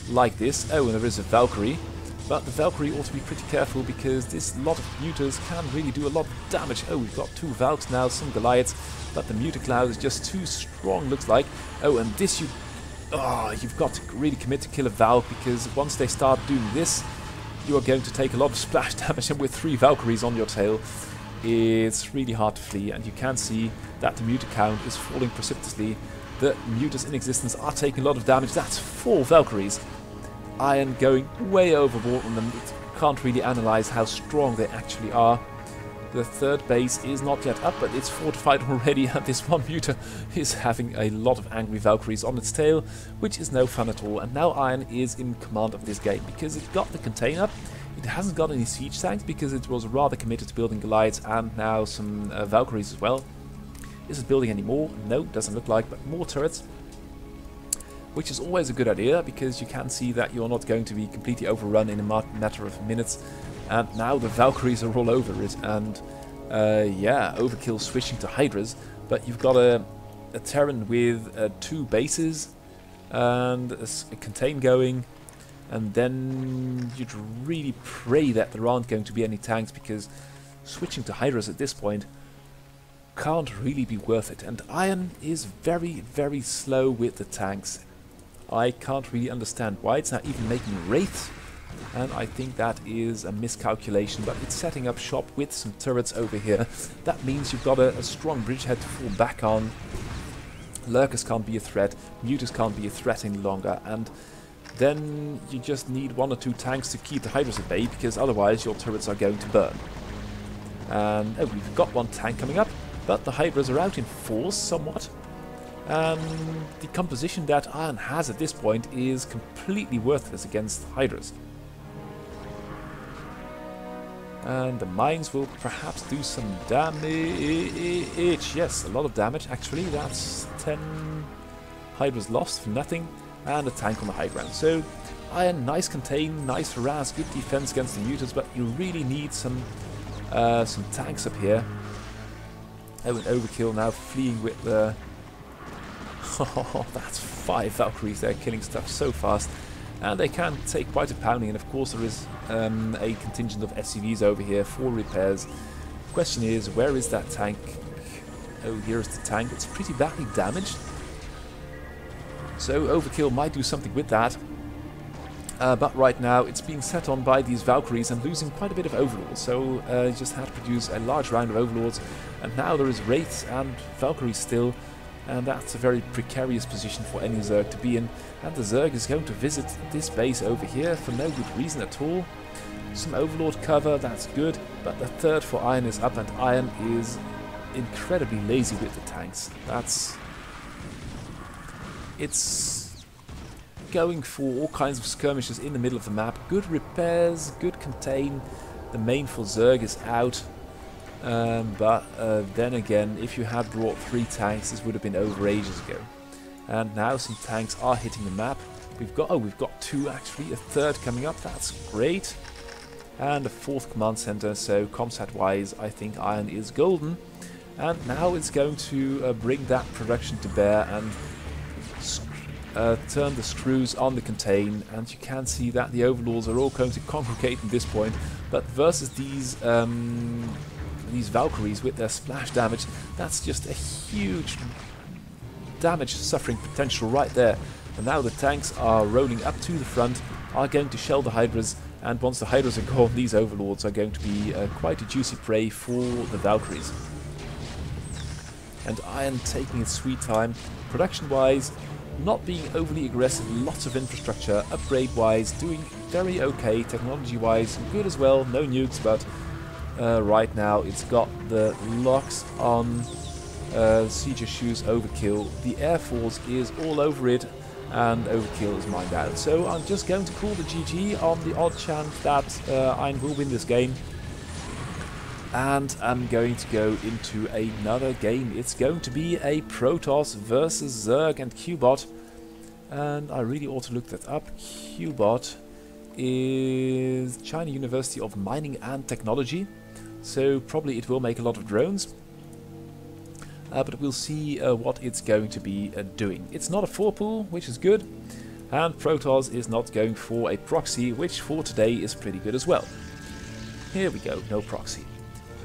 like this. Oh, and there is a Valkyrie. But the Valkyrie ought to be pretty careful because this lot of muters can really do a lot of damage. Oh, we've got 2 Valks now, some Goliaths, but the muter cloud is just too strong, looks like. Oh, and this you've got to really commit to kill a Valk, because once they start doing this, you are going to take a lot of splash damage, and with 3 Valkyries on your tail, it's really hard to flee, and you can see that the muter count is falling precipitously. The muters in existence are taking a lot of damage. That's 4 Valkyries. Iron going way overboard on them. It can't really analyze how strong they actually are. The 3rd base is not yet up, but it's fortified already, and this one muter is having a lot of angry Valkyries on its tail, which is no fun at all. And now Iron is in command of this game because it got the container. It hasn't got any siege tanks because it was rather committed to building Goliaths and now some Valkyries as well. Is it building any more? No, doesn't look like, but more turrets, which is always a good idea because you can see that you're not going to be completely overrun in a matter of minutes. And now the Valkyries are all over it, and yeah, Overkill switching to Hydras, but you've got a Terran with 2 bases and a contain going, and then you'd really pray that there aren't going to be any tanks, because switching to Hydras at this point can't really be worth it. And Iron is very, very slow with the tanks. I can't really understand why it's not even making Wraiths. And I think that is a miscalculation, but it's setting up shop with some turrets over here. That means you've got a strong bridgehead to fall back on. Lurkers can't be a threat, Mutas can't be a threat any longer, and then you just need 1 or 2 tanks to keep the Hydras at bay, because otherwise your turrets are going to burn. And oh, we've got 1 tank coming up, but the Hydras are out in force somewhat. The composition that Iron has at this point is completely worthless against Hydras. And the mines will perhaps do some damage. Yes, a lot of damage actually. That's 10 Hydras lost for nothing. And a tank on the high ground. So Iron, nice contain, nice harass, good defense against the Mutas, but you really need some tanks up here. Oh, and Overkill now fleeing with the... Oh, that's 5 Valkyries. They're killing stuff so fast. And they can take quite a pounding, and of course there is a contingent of SCVs over here for repairs. Question is, where is that tank? Oh, here's the tank. It's pretty badly damaged. So Overkill might do something with that. But right now it's being set on by these Valkyries and losing quite a bit of Overlords. So just had to produce a large round of Overlords. And now there is Wraiths and Valkyries still. And that's a very precarious position for any Zerg to be in. And the Zerg is going to visit this base over here for no good reason at all. Some Overlord cover, that's good. But the third for Iron is up, and Iron is incredibly lazy with the tanks. It's going for all kinds of skirmishes in the middle of the map. Good repairs, good contain. The main for Zerg is out. But then again, if you had brought 3 tanks, this would have been over ages ago. And now some tanks are hitting the map. We've got 2 actually, a third coming up, that's great. And a 4th command center, so comsat wise I think Iron is golden. And now it's going to bring that production to bear and turn the screws on the contain, and you can see that the Overlords are all going to congregate at this point. But versus these Valkyries with their splash damage, that's just a huge damage suffering potential right there. And now the tanks are rolling up to the front, are going to shell the Hydras, and once the Hydras are gone, these Overlords are going to be quite a juicy prey for the Valkyries. And Iron taking its sweet time, production wise, not being overly aggressive, lots of infrastructure, upgrade wise, doing very okay, technology wise, good as well, no nukes, but right now it's got the locks on Siege Shoes Overkill. The Air Force is all over it, and Overkill is mined out. So I'm just going to call the GG on the odd chance that Iron will win this game. And I'm going to go into another game. It's going to be a Protoss versus Zerg and Cubot. And I really ought to look that up. Cubot is China University of Mining and Technology. So probably it will make a lot of drones. But we'll see what it's going to be doing. It's not a 4-pool, which is good. And Protoss is not going for a proxy, which for today is pretty good as well. Here we go, no proxy.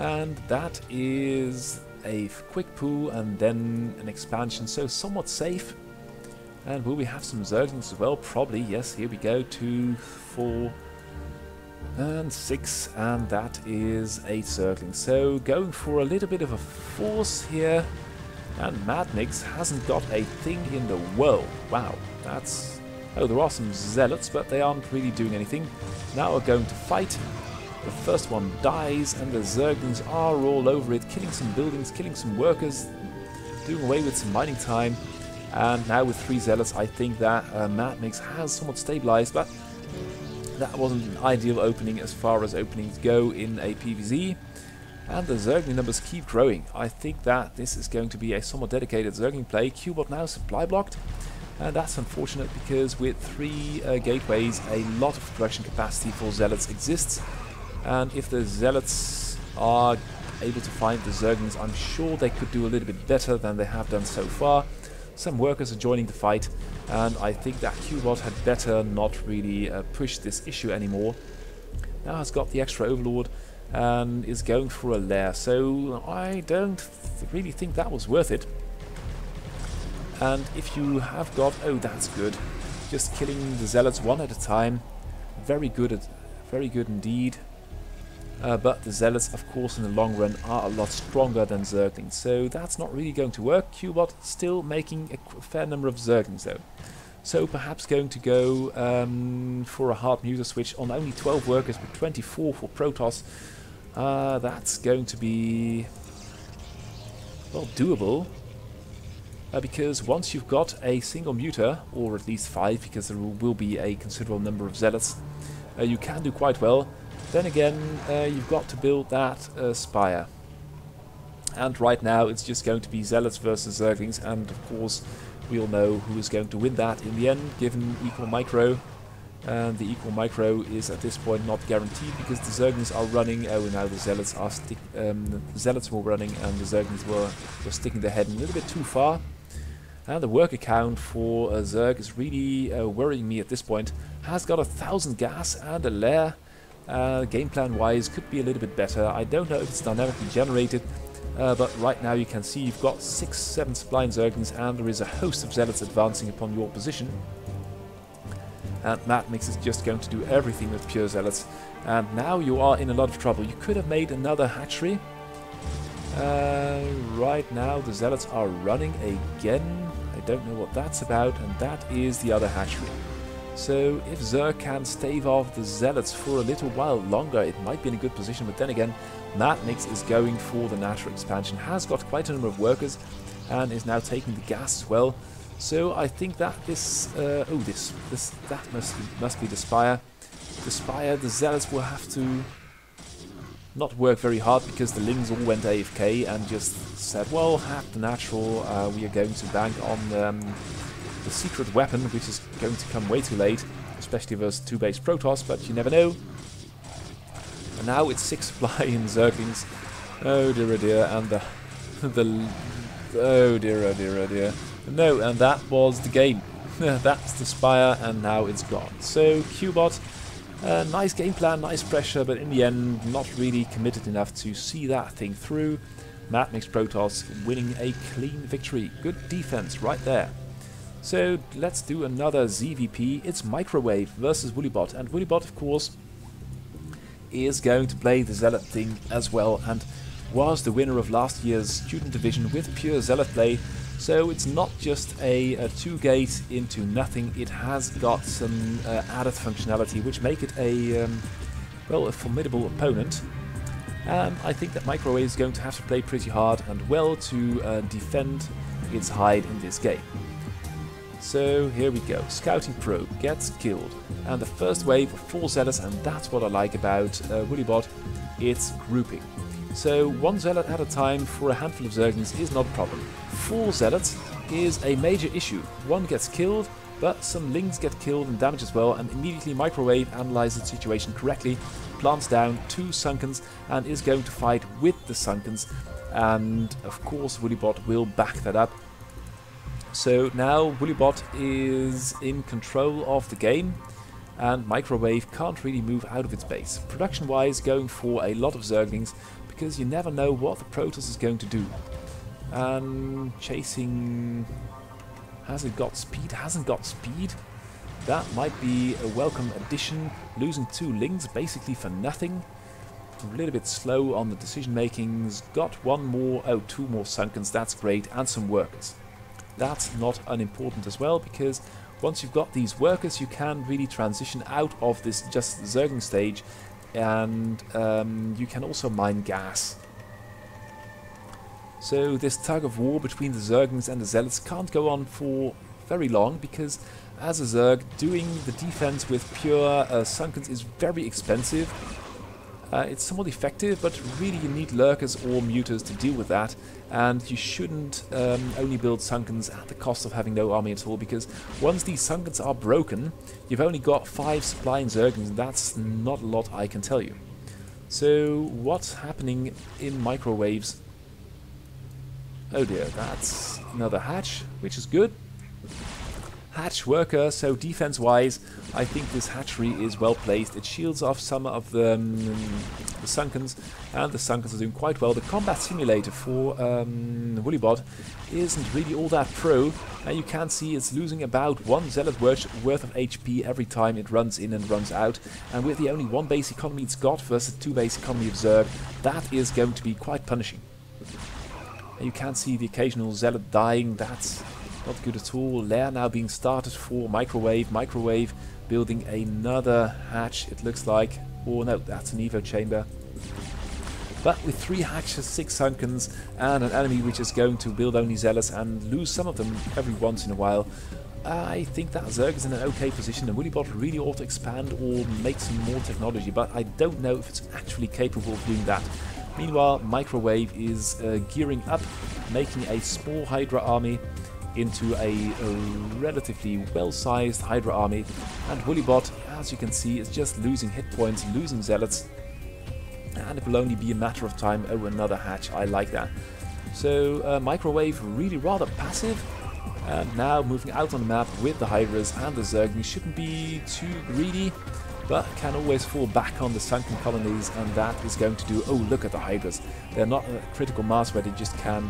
And that is a quick pool and then an expansion, so somewhat safe. And will we have some Zerglings as well? Probably, yes, here we go, 2, 4 and 6, and that is 8 Zerglings. So going for a little bit of a force here, and Madnix hasn't got a thing in the world. Wow, that's... Oh, there are some Zealots, but they aren't really doing anything. Now we're going to fight. The first one dies, and the Zerglings are all over it, killing some buildings, killing some workers, doing away with some mining time. And now with 3 Zealots, I think that Madnix has somewhat stabilized, but that wasn't an ideal opening as far as openings go in a PvZ. And the Zergling numbers keep growing. I think that this is going to be a somewhat dedicated Zergling play. Cubot now supply blocked. And that's unfortunate because with 3 gateways, a lot of production capacity for Zealots exists. And if the Zealots are able to find the Zerglings, I'm sure they could do a little bit better than they have done so far. Some workers are joining the fight, and I think that Cubot had better not really push this issue anymore. Now has got the extra Overlord, and is going for a lair. So I don't really think that was worth it. And if you have got... oh, that's good. Just killing the zealots one at a time. Very good indeed. But the zealots, of course, in the long run are a lot stronger than zerglings, so that's not really going to work. Cubot still making a fair number of zerglings though. So perhaps going to go for a hard muter switch on only 12 workers with 24 for Protoss. That's going to be, well, doable. Because once you've got a single muter, or at least 5, because there will be a considerable number of zealots, you can do quite well. Then again, you've got to build that spire. And right now it's just going to be zealots versus zerglings, and of course we all know who is going to win that in the end, given equal micro. And the equal micro is at this point not guaranteed, because the zerglings are running. Oh, now the zealots are the zealots were running, and the zerglings were sticking their head a little bit too far. And the worker count for Zerg is really worrying me at this point. Has got 1,000 gas and a lair. Game plan wise could be a little bit better. I don't know if it's dynamically generated, but right now you can see you've got 6-7 spline zerglings, and there is a host of zealots advancing upon your position. And Madnix is just going to do everything with pure zealots, and now you are in a lot of trouble. You could have made another hatchery. Right now the zealots are running again. I don't know what that's about, and that is the other hatchery. So if Zerg can stave off the zealots for a little while longer, it might be in a good position. But then again, Madnix is going for the natural expansion, has got quite a number of workers, and is now taking the gas as well. So I think that this, that must be the spire. The spire, the zealots will have to not work very hard, because the lings all went AFK and just said, well, hack the natural, we are going to bank on the secret weapon, which is going to come way too late, especially versus 2-base Protoss, but you never know. And now it's 6 flying zerglings. Oh dear, oh dear, and oh dear, oh dear, oh dear. No, and that was the game. That's the spire, and now it's gone. So Cubot, nice game plan, nice pressure, but in the end not really committed enough to see that thing through. Madnix Protoss winning a clean victory. Good defense right there. So let's do another ZVP. It's Microwave versus Woollybot, and Woollybot, of course, is going to play the Zealot thing as well, and was the winner of last year's Student Division with pure Zealot play. So it's not just a 2-gate into nothing. It has got some added functionality, which make it a well, a formidable opponent. I think that Microwave is going to have to play pretty hard and well to defend its hide in this game. So here we go. Scouting probe gets killed, and the first wave of 4 zealots, and that's what I like about Woollybot. It's grouping. So 1 zealot at a time for a handful of zerglings is not a problem. 4 zealots is a major issue. 1 gets killed, but some lings get killed and damaged as well, and immediately Microwave analyzes the situation correctly, plants down 2 Sunkens, and is going to fight with the Sunkens, and of course Woollybot will back that up. So now Woollybot is in control of the game, and Microwave can't really move out of its base. Production wise, going for a lot of zerglings, because you never know what the Protoss is going to do. And chasing... has it got speed? Hasn't got speed? That might be a welcome addition. Losing 2 lings basically for nothing. A little bit slow on the decision makings. Got 2 more Sunkens, that's great, and some workers. That's not unimportant as well, because once you've got these workers, you can really transition out of this just zergling stage, and you can also mine gas. So this tug of war between the zerglings and the zealots can't go on for very long, because as a zerg, doing the defense with pure Sunkens is very expensive. It's somewhat effective, but really you need lurkers or muters to deal with that, and you shouldn't only build Sunkens at the cost of having no army at all, because once these Sunkens are broken, you've only got 5 supplying zerglings, and that's not a lot, I can tell you. So what's happening in Microwaves? Oh dear, that's another hatch, which is good. hatch worker, so defense-wise, I think this hatchery is well placed. It shields off some of the Sunkens, and the Sunkens are doing quite well. The combat simulator for Woollybot isn't really all that pro, and you can see it's losing about 1 Zealot worth of HP every time it runs in and runs out, and with the only 1 base economy it's got versus 2 base economy of Zerg, that is going to be quite punishing. And you can see the occasional Zealot dying. That's not good at all. Lair now being started for Microwave. Microwave building another hatch, it looks like. Oh no, that's an Evo chamber. But with 3 hatches, 6 Sunkens, and an enemy which is going to build only Zealots and lose some of them every once in a while, I think that Zerg is in an okay position, and Woollybot really ought to expand or make some more technology, but I don't know if it's actually capable of doing that. Meanwhile, Microwave is gearing up, making a small Hydra army into a relatively well-sized Hydra army, and Woollybot, as you can see, is just losing hit points, losing Zealots, and it will only be a matter of time. Oh, another hatch, I like that. So Microwave really rather passive, and now moving out on the map with the Hydras and the Zerg. We shouldn't be too greedy, but can always fall back on the sunken colonies, and that is going to do... Oh, look at the Hydras. They're not a critical mass where they just can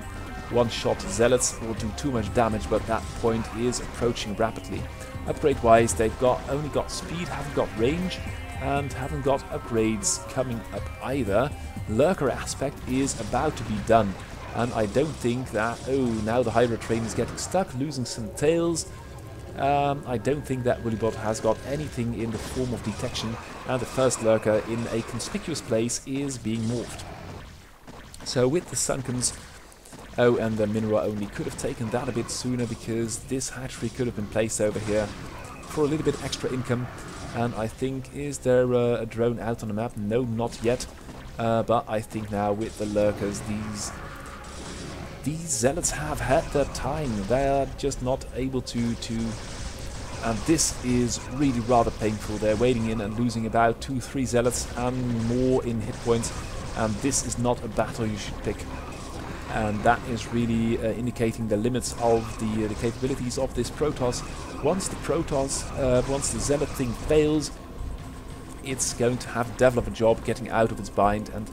one-shot Zealots or do too much damage, but that point is approaching rapidly. Upgrade-wise, they've only got speed, haven't got range, and haven't got upgrades coming up either. Lurker aspect is about to be done, and I don't think that... Oh, now the Hydra train is getting stuck, losing some tails. I don't think that Woollybot has got anything in the form of detection, and the first Lurker in a conspicuous place is being morphed. So with the Sunkens... Oh, and the Minera only could have taken that a bit sooner, because this hatchery could have been placed over here for a little bit extra income. And I think, is there a drone out on the map? No, not yet. But I think now with the Lurkers, these Zealots have had their time. They are just not able to... And this is really rather painful. They're wading in and losing about 2-3 Zealots and more in hit points. And this is not a battle you should pick. And that is really indicating the limits of the capabilities of this Protoss. Once the Zealot thing fails, it's going to have Devil of a job getting out of its bind, and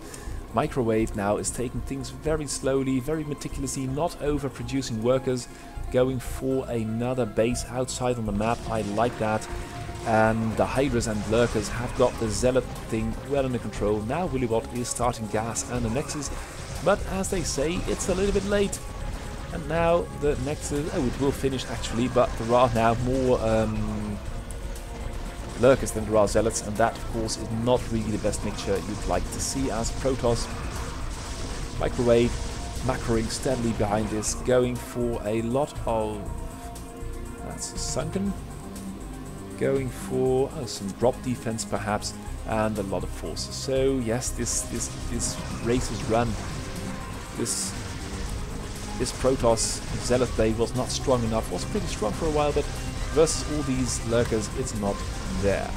Microwave now is taking things very slowly, very meticulously, not overproducing workers, going for another base outside on the map. I like that. And the Hydras and Lurkers have got the Zealot thing well under control. Now Woollybot is starting gas and the Nexus, but as they say, it's a little bit late. And now the Nexus, oh, it will finish actually, but there are now more Lurkers than there are Zealots, and that of course is not really the best mixture you'd like to see as Protoss. Microwave macroing steadily behind this, going for a lot of... That's a Sunken. Going for some drop defense perhaps, and a lot of forces. So yes, this race is run. This Protoss Zealot Bay was not strong enough, was pretty strong for a while, but versus all these Lurkers, it's not there.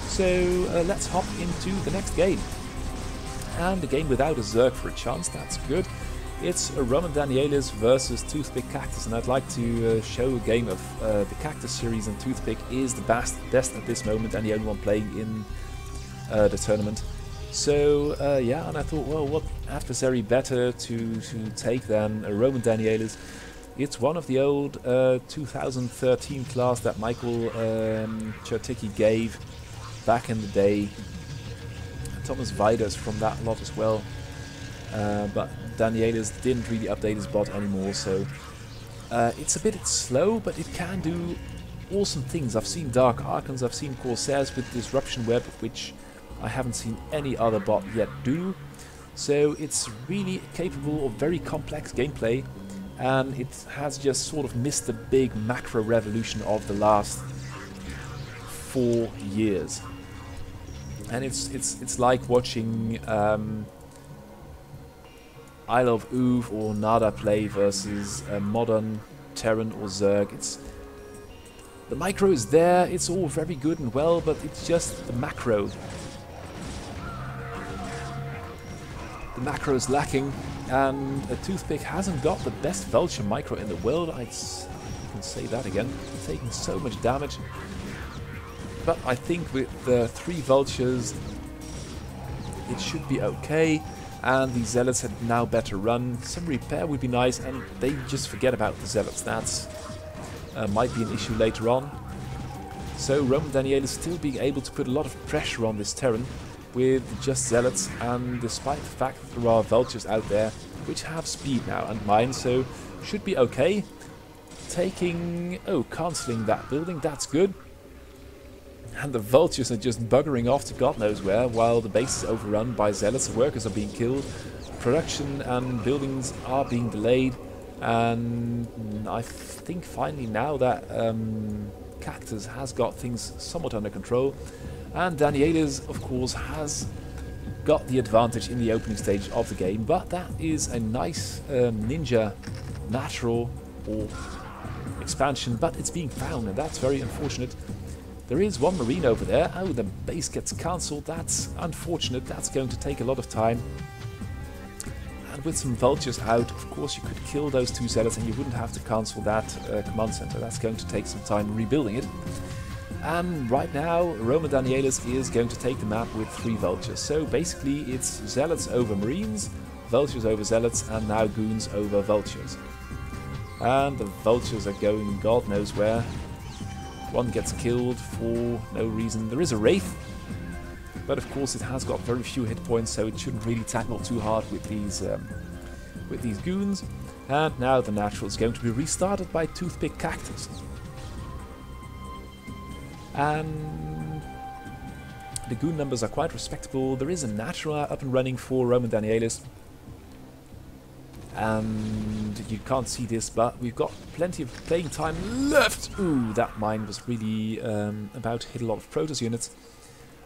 So let's hop into the next game. And a game without a Zerg for a chance, that's good. It's a Roman Daniellas versus Toothpick Cactus, and I'd like to show a game of the Cactus series, and Toothpick is the best at this moment and the only one playing in the tournament. So yeah, and I thought, well, what adversary better to take than a Roman Daniellas? It's one of the old 2013 class that Michael Cherticki gave back in the day. Thomas Viders from that lot as well. But Daniellas didn't really update his bot anymore, so it's a bit slow, but it can do awesome things. I've seen Dark Archons, I've seen Corsairs with Disruption Web, which I haven't seen any other bot yet do. So it's really capable of very complex gameplay, and it has just sort of missed the big macro revolution of the last 4 years. And it's like watching Isle of Uv or Nada play versus a modern Terran or Zerg. The micro is there, it's all very good and well, but it's just the macro. The macro is lacking, and a Toothpick hasn't got the best Vulture micro in the world. You can can say that again. Taking so much damage. But I think with the 3 vultures, it should be okay. And the zealots had now better run. Some repair would be nice, and they just forget about the zealots. That's might be an issue later on. So Roman Daniellas still being able to put a lot of pressure on this Terran with just zealots, and despite the fact that there are vultures out there which have speed now and mine, so should be okay. Taking... oh, cancelling that building, that's good. And the vultures are just buggering off to God knows where, while the base is overrun by zealots, workers are being killed, production and buildings are being delayed, and I think finally now that Cutest has got things somewhat under control, and Daniellas, of course, has got the advantage in the opening stage of the game, but that is a nice ninja natural or expansion, but it's being found, and that's very unfortunate. There is one marine over there. Oh, the base gets cancelled. That's unfortunate. That's going to take a lot of time. And with some vultures out, of course, you could kill those 2 zealots and you wouldn't have to cancel that command center. That's going to take some time rebuilding it. And right now, Roman Daniellas is going to take the map with 3 vultures. So basically, it's zealots over marines, vultures over zealots, and now goons over vultures. And the vultures are going God knows where. One gets killed for no reason. There is a wraith, but of course it has got very few hit points, so it shouldn't really tackle too hard with these goons. And now the natural is going to be restarted by Toothpick Cactus. And the goon numbers are quite respectable. There is a natural up and running for Roman Daniellas. And you can't see this, but we've got plenty of playing time left. Ooh, that mine was really about to hit a lot of Protoss units.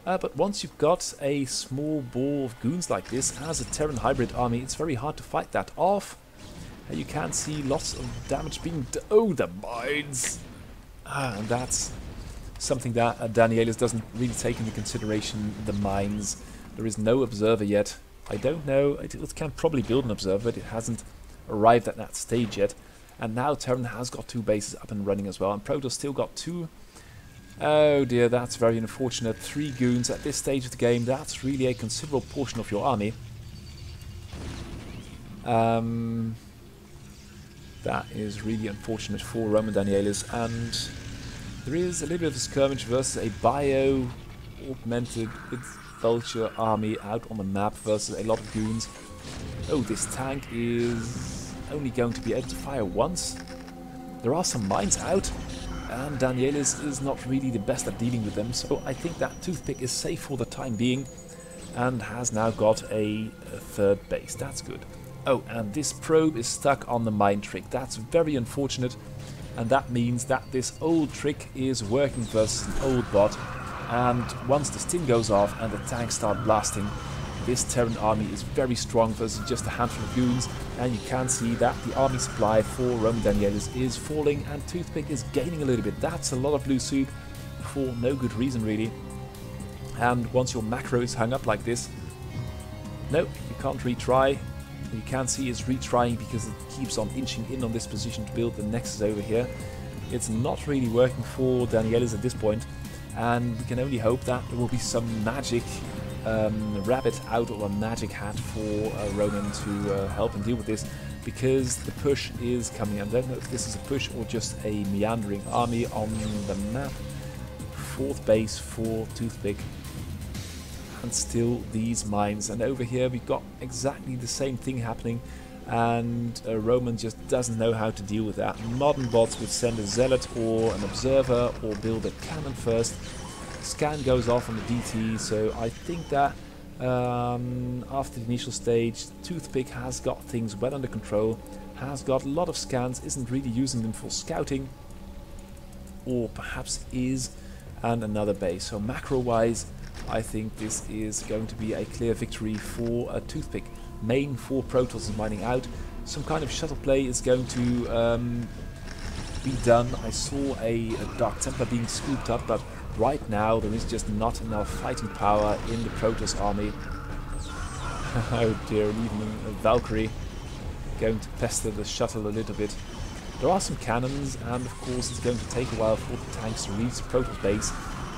But once you've got a small ball of goons like this, as a Terran hybrid army, it's very hard to fight that off. You can see lots of damage being... oh, the mines! And that's something that Daniellas doesn't really take into consideration, the mines. There is no observer yet. I don't know, it can probably build an observer, but it hasn't arrived at that stage yet. And now Terran has got 2 bases up and running as well, and Protoss still got 2. Oh dear, that's very unfortunate. 3 goons at this stage of the game, that's really a considerable portion of your army. That is really unfortunate for Roman Daniellas, and there is a little bit of a skirmish versus a bio-augmented vulture army out on the map versus a lot of goons. Oh, this tank is only going to be able to fire once. There are some mines out, and Daniellas is not really the best at dealing with them, so I think that Toothpick is safe for the time being and has now got a 3rd base. That's good. Oh, and this probe is stuck on the mine trick. That's very unfortunate, and that means that this old trick is working versus an old bot. And once the stim goes off and the tanks start blasting, this Terran army is very strong versus just a handful of goons, and you can see that the army supply for Roman Daniellas is falling and Toothpick is gaining a little bit. That's a lot of blue soup for no good reason really. And once your macro is hung up like this, no, you can't retry. You can see it's retrying because it keeps on inching in on this position to build the nexus over here. It's not really working for Daniellas at this point. And we can only hope that there will be some magic rabbit out or a magic hat for Ronan to help him deal with this, because the push is coming. I don't know if this is a push or just a meandering army on the map. 4th base for Toothpick. And still these mines. And over here we've got exactly the same thing happening. And Roman just doesn't know how to deal with that. Modern bots would send a zealot or an observer or build a cannon first. Scan goes off on the DT, so I think that after the initial stage, Toothpick has got things well under control, has got a lot of scans, isn't really using them for scouting, or perhaps is, and another base. So macro-wise, I think this is going to be a clear victory for a Toothpick. Main 4 Protoss is mining out. Some kind of shuttle play is going to be done. I saw a Dark Templar being scooped up, but right now there is just not enough fighting power in the Protoss army. Oh dear, and even a Valkyrie going to pester the shuttle a little bit. There are some cannons, and of course it's going to take a while for the tanks to reach the Protoss base,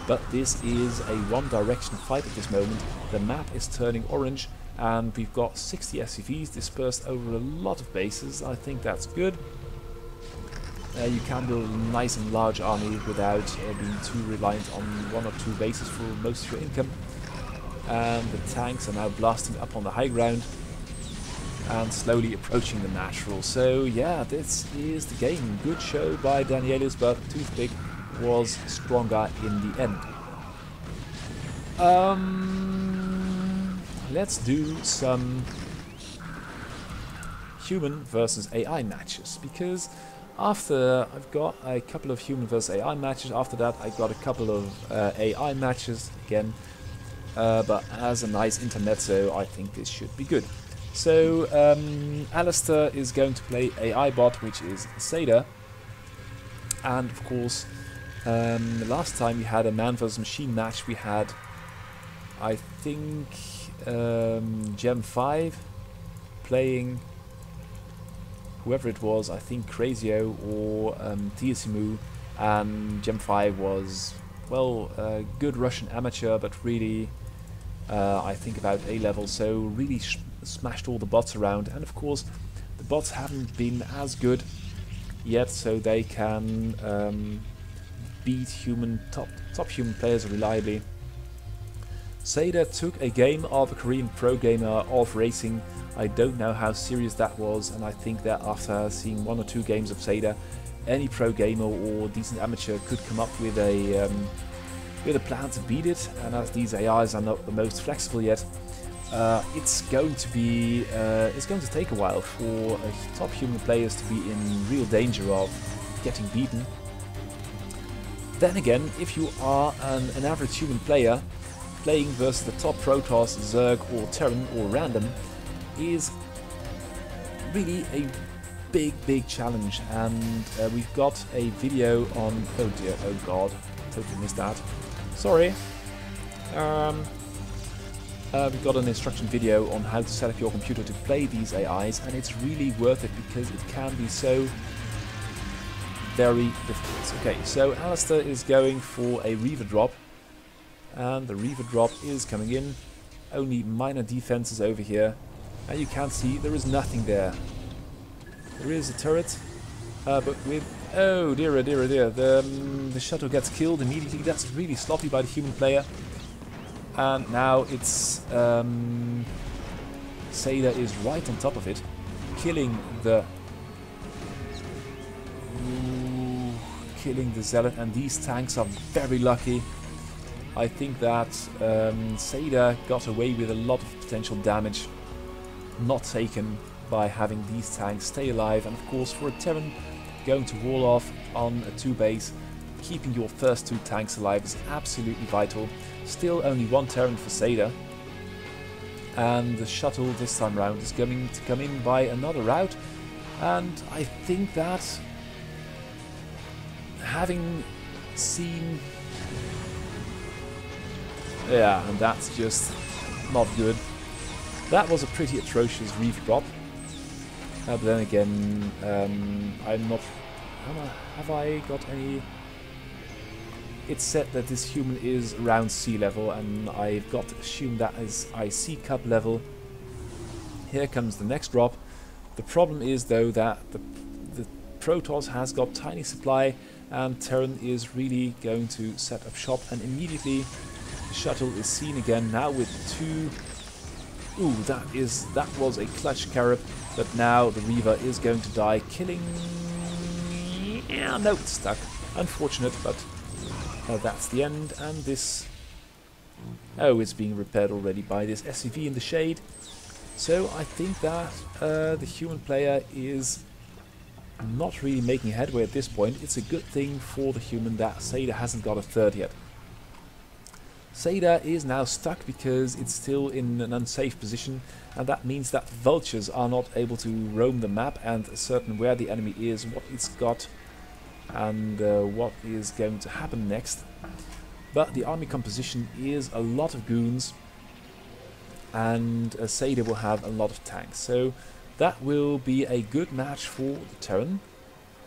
but this is a one-direction fight at this moment. The map is turning orange, and we've got 60 SCVs dispersed over a lot of bases. I think that's good. You can build a nice and large army without being too reliant on one or two bases for most of your income. And the tanks are now blasting up on the high ground and slowly approaching the natural. So yeah, this is the game. Good show by Daniellas, but Toothpick was stronger in the end. Let's do some human versus AI matches, because after I've got a couple of human versus AI matches, after that I got a couple of AI matches again, but as a nice intermezzo I think this should be good. So Alistair is going to play AI bot, which is Seda, and of course the last time we had a man versus machine match we had, I think, Gem 5 playing whoever it was, I think Crazio or Tiasimu, and Gem 5 was, well, a good Russian amateur, but really I think about A level, so really smashed all the bots around. And of course the bots haven't been as good yet, so they can beat top human players reliably. Seda took a game of a Korean pro gamer off racing. I don't know how serious that was, and I think that after seeing one or two games of Seda, any pro gamer or decent amateur could come up with a plan to beat it. And as these AIs are not the most flexible yet, it's going to take a while for top human players to be in real danger of getting beaten. Then again, if you are an average human player, playing versus the top Protoss, Zerg or Terran or Random is really a big challenge. And we've got a video on, oh dear, oh god, totally missed that, sorry. We've got an instruction video on how to set up your computer to play these AIs, and it's really worth it because it can be so very difficult. Okay, so Alistair is going for a Reaver drop, and the Reaver drop is coming in. Only minor defenses over here, and you can see there is nothing there. There is a turret, but with, oh dear, the shuttle gets killed immediately. That's really sloppy by the human player. And now it's Seda is right on top of it, killing the zealot, and these tanks are very lucky. I think that Seda got away with a lot of potential damage not taken by having these tanks stay alive. And of course, for a Terran going to wall off on a 2 base, keeping your first 2 tanks alive is absolutely vital. Still only 1 Terran for Seda, and the shuttle this time round is going to come in by another route. And I think that, having seen, yeah, and that's just not good. That was a pretty atrocious Reef drop. But then again, I'm not, have I got any? It's said that this human is around sea level, and I've got to assume that is IC cup level. Here comes the next drop. The problem is though that the Protoss has got tiny supply, and Terran is really going to set up shop, and immediately the shuttle is seen again, now with 2. Ooh, that was a clutch carrot, but now the Reaver is going to die, killing, yeah, no, it's stuck. Unfortunate, but that's the end. And this, oh, it's being repaired already by this SCV in the shade. So I think that the human player is not really making headway at this point. It's a good thing for the human that Seda hasn't got a 3rd yet. Seda is now stuck because it's still in an unsafe position, and that means that vultures are not able to roam the map and ascertain where the enemy is, what it's got, and what is going to happen next. But the army composition is a lot of goons, and Seda will have a lot of tanks, so that will be a good match for the Terran.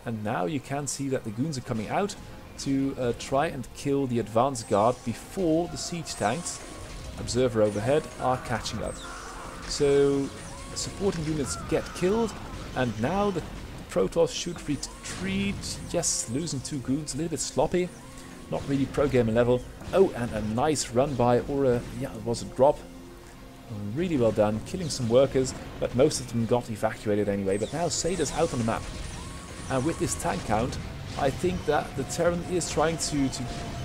And now you can see that the goons are coming out to try and kill the advanced guard before the siege tanks, observer overhead, are catching up. So supporting units get killed, and now the Protoss should retreat. Yes, losing 2 goons, a little bit sloppy, not really pro gamer level. Oh, and a nice run by, or a, yeah, it was a drop. Really well done, killing some workers, but most of them got evacuated anyway. But now Seda's out on the map. And with this tank count, I think that the Terran is trying to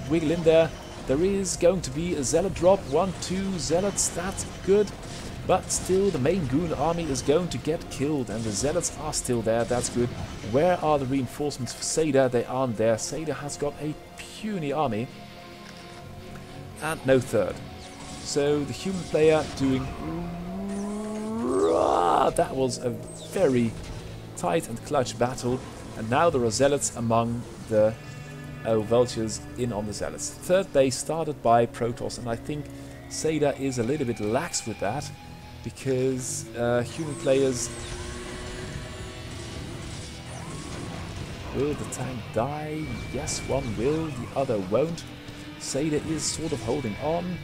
wiggle in there. There is going to be a Zealot drop, 1, 2 Zealots, that's good. But still, the main Goon army is going to get killed, and the Zealots are still there, that's good. Where are the reinforcements for Seda? They aren't there. Seda has got a puny army. And no third. So the human player doing... That was a very tight and clutch battle. And now there are Zealots among the Vultures in on the Zealots. Third base started by Protoss, and I think Seda is a little bit lax with that, because human players... Will the tank die? Yes, one will, the other won't. Seda is sort of holding on,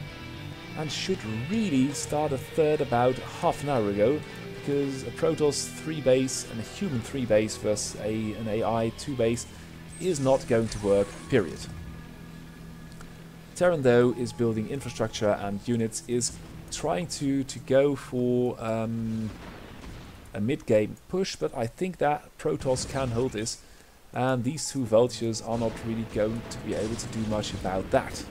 and should really start a third about half an hour ago, because a Protoss 3 base and a human 3 base versus an AI 2 base is not going to work, period. Terran though is building infrastructure and units, is trying to go for a mid-game push, but I think that Protoss can hold this, and these 2 Vultures are not really going to be able to do much about that.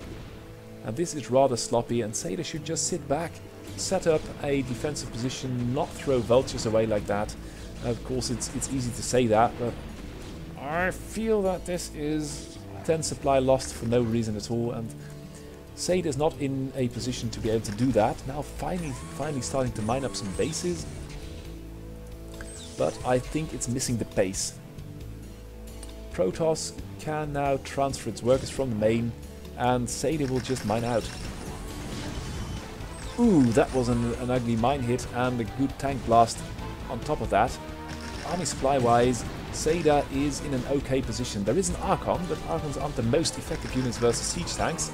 And this is rather sloppy, and Seda should just sit back, set up a defensive position, not throw Vultures away like that. Of course, it's easy to say that, but I feel that this is 10 supply lost for no reason at all, and Seda is not in a position to be able to do that. Now finally starting to mine up some bases, but I think it's missing the pace. Protoss can now transfer its workers from the main, and Seda will just mine out. Ooh, that was an ugly mine hit, and a good tank blast on top of that. Army supply wise, Seda is in an okay position. There is an Archon, but Archons aren't the most effective units versus siege tanks.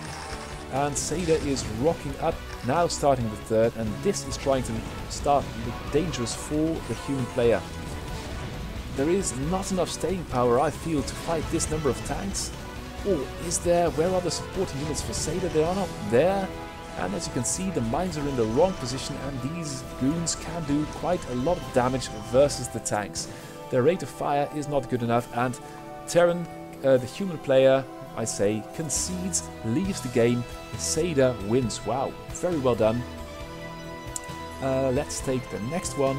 And Seda is rocking up, now starting the third, and this is trying to start look dangerous for the human player. There is not enough staying power, I feel, to fight this number of tanks. Or is there? Where are the supporting units for Seda? They are not there. And as you can see, the mines are in the wrong position, and these goons can do quite a lot of damage versus the tanks. Their rate of fire is not good enough, and Terran, the human player, I say, concedes, leaves the game. Seda wins. Wow, very well done. Let's take the next one.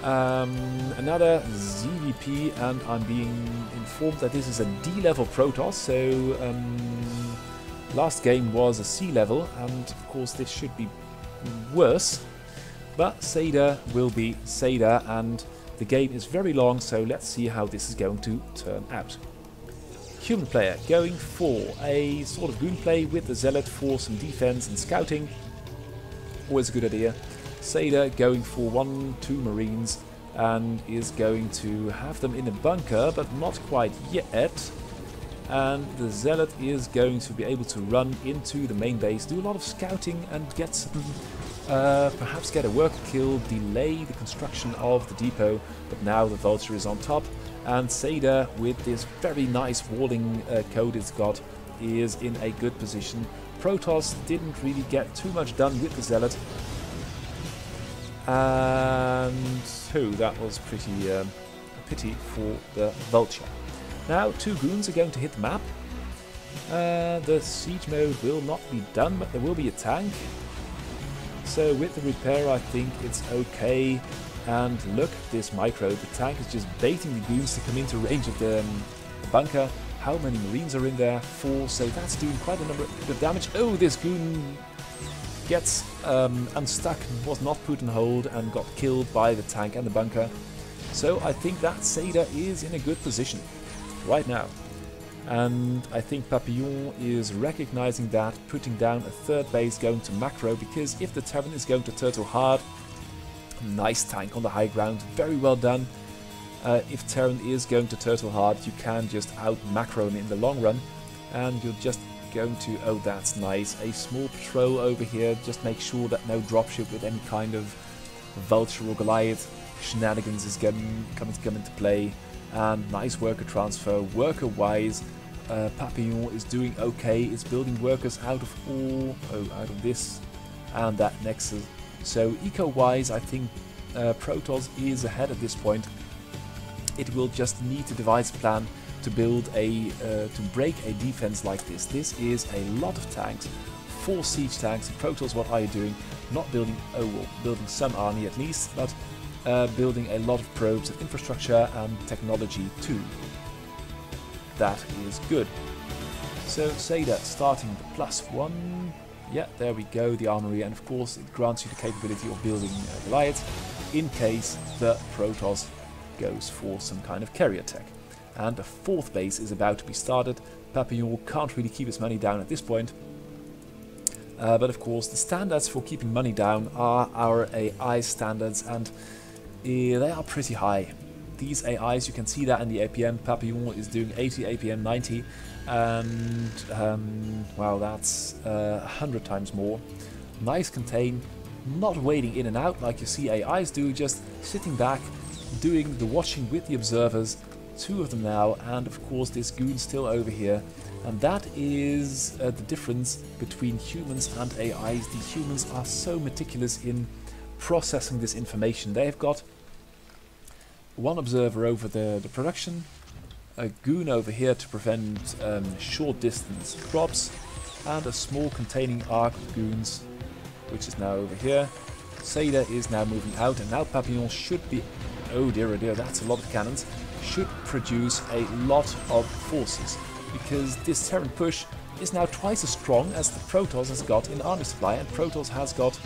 Another ZVP, and I'm being informed that this is a D-level Protoss, so last game was a C level, and of course this should be worse, but Seda will be Seda, and the game is very long, so let's see how this is going to turn out. Human player going for a sort of goon play with the Zealot for some defense and scouting, always a good idea. Seda going for 1-2 Marines, and is going to have them in a bunker, but not quite yet. And the Zealot is going to be able to run into the main base, do a lot of scouting, and get some, perhaps get a worker kill, delay the construction of the depot. But now the Vulture is on top, and Seda, with this very nice walling code it's got, is in a good position. Protoss didn't really get too much done with the Zealot. And that was pretty a pity for the Vulture. Now 2 goons are going to hit the map. The siege mode will not be done, but there will be a tank. So with the repair I think it's okay. And look, this micro, the tank is just baiting the goons to come into range of the bunker. How many Marines are in there? 4, so that's doing quite a number of damage. Oh, this goon gets unstuck, was not put on hold, and got killed by the tank and the bunker. So I think that Seda is in a good position right now. And I think Papillon is recognizing that, putting down a third base, going to McRae, because if the Terran is going to turtle hard, nice tank on the high ground, very well done. If Terran is going to turtle hard, you can just out-macro him in the long run, and you're just going to... Oh, that's nice. A small patrol over here. Just make sure that no dropship with any kind of Vulture or Goliath shenanigans is come into play. And nice worker transfer. Worker-wise, Papillon is doing okay. It's building workers out of this and that nexus. So eco-wise, I think Protoss is ahead at this point. It will just need to devise a plan to build to break a defense like this. This is a lot of tanks, 4 siege tanks. Protoss, what are you doing? Not building, building some army at least, but building a lot of probes and infrastructure and technology too. That is good. So Seda starting the +1. Yeah, there we go, the armory, and of course it grants you the capability of building Goliath in case the Protoss goes for some kind of carrier tech. And the 4th base is about to be started. Papillon can't really keep his money down at this point. But of course the standards for keeping money down are our AI standards, and they are pretty high. These AIs, you can see that in the APM. Papillon is doing 80, APM 90, and wow, that's 100 times more. Nice contain, not wading in and out like you see AIs do, just sitting back, doing the watching with the observers. 2 of them now, and of course this goon still over here. And that is the difference between humans and AIs. The humans are so meticulous in processing this information. They have got 1 observer over the production, a goon over here to prevent short distance drops, and a small containing arc of goons, which is now over here. Seda is now moving out, and now Papillon should be... Oh dear, that's a lot of cannons. Should produce a lot of forces, because this Terran push is now twice as strong as the Protoss has got in army supply, and Protoss has got...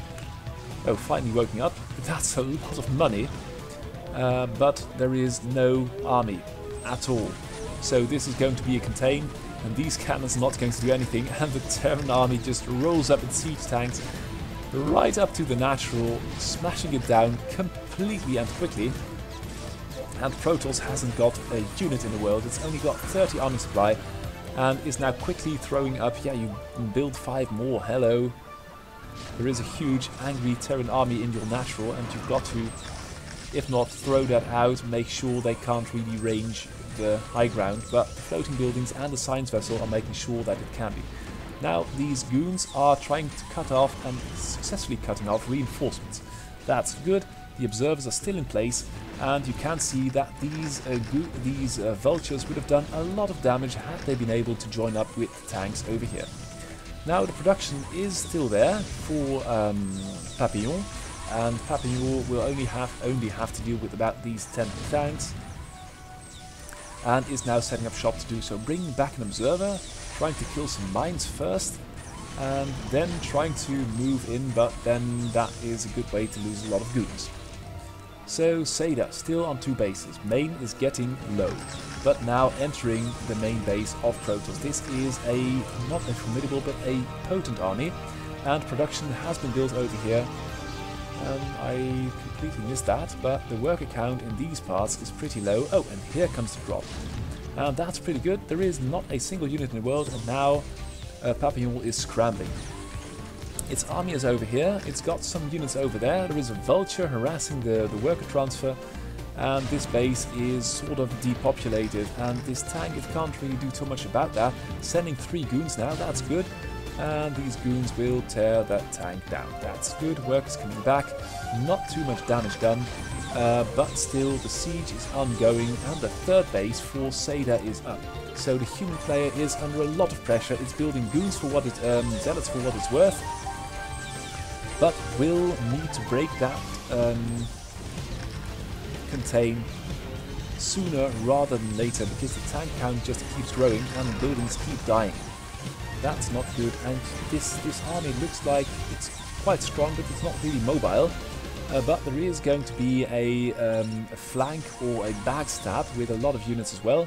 Oh, finally woken up. That's a lot of money, but there is no army at all. So this is going to be a contain, and these cannons are not going to do anything, and the Terran army just rolls up its siege tanks right up to the natural, smashing it down completely and quickly. And Protoss hasn't got a unit in the world, it's only got 30 army supply, and is now quickly throwing up, yeah, you can build 5 more, hello. There is a huge angry Terran army in your natural, and you've got to, if not throw that out, make sure they can't really range the high ground, but the floating buildings and the science vessel are making sure that it can be. Now these goons are trying to cut off, and successfully cutting off, reinforcements. That's good. The observers are still in place, and you can see that these vultures would have done a lot of damage had they been able to join up with the tanks over here. Now the production is still there for Papillon, and Papillon will only have to deal with about these 10 tanks, and is now setting up shop to do so, bringing back an observer, trying to kill some mines first, and then trying to move in, but then that is a good way to lose a lot of goons. So Seda still on 2 bases. Main is getting low, but now entering the main base of Protoss. This is not a formidable but a potent army, and production has been built over here. I completely missed that, but the worker count in these parts is pretty low. Oh, and here comes the drop. And that's pretty good. There is not a single unit in the world, and now Papillon is scrambling. Its army is over here, it's got some units over there, there is a vulture harassing the worker transfer, and this base is sort of depopulated, and this tank, it can't really do too much about that. Sending 3 goons now, that's good, and these goons will tear that tank down. That's good, workers coming back, not too much damage done, but still the siege is ongoing, and the 3rd base for Seda is up. So the human player is under a lot of pressure. It's building goons for what zealots for what it's worth, but will need to break that contain sooner rather than later, because the tank count just keeps growing and buildings keep dying. That's not good, and this army looks like it's quite strong, but it's not really mobile. But there is going to be a flank or a backstab with a lot of units as well.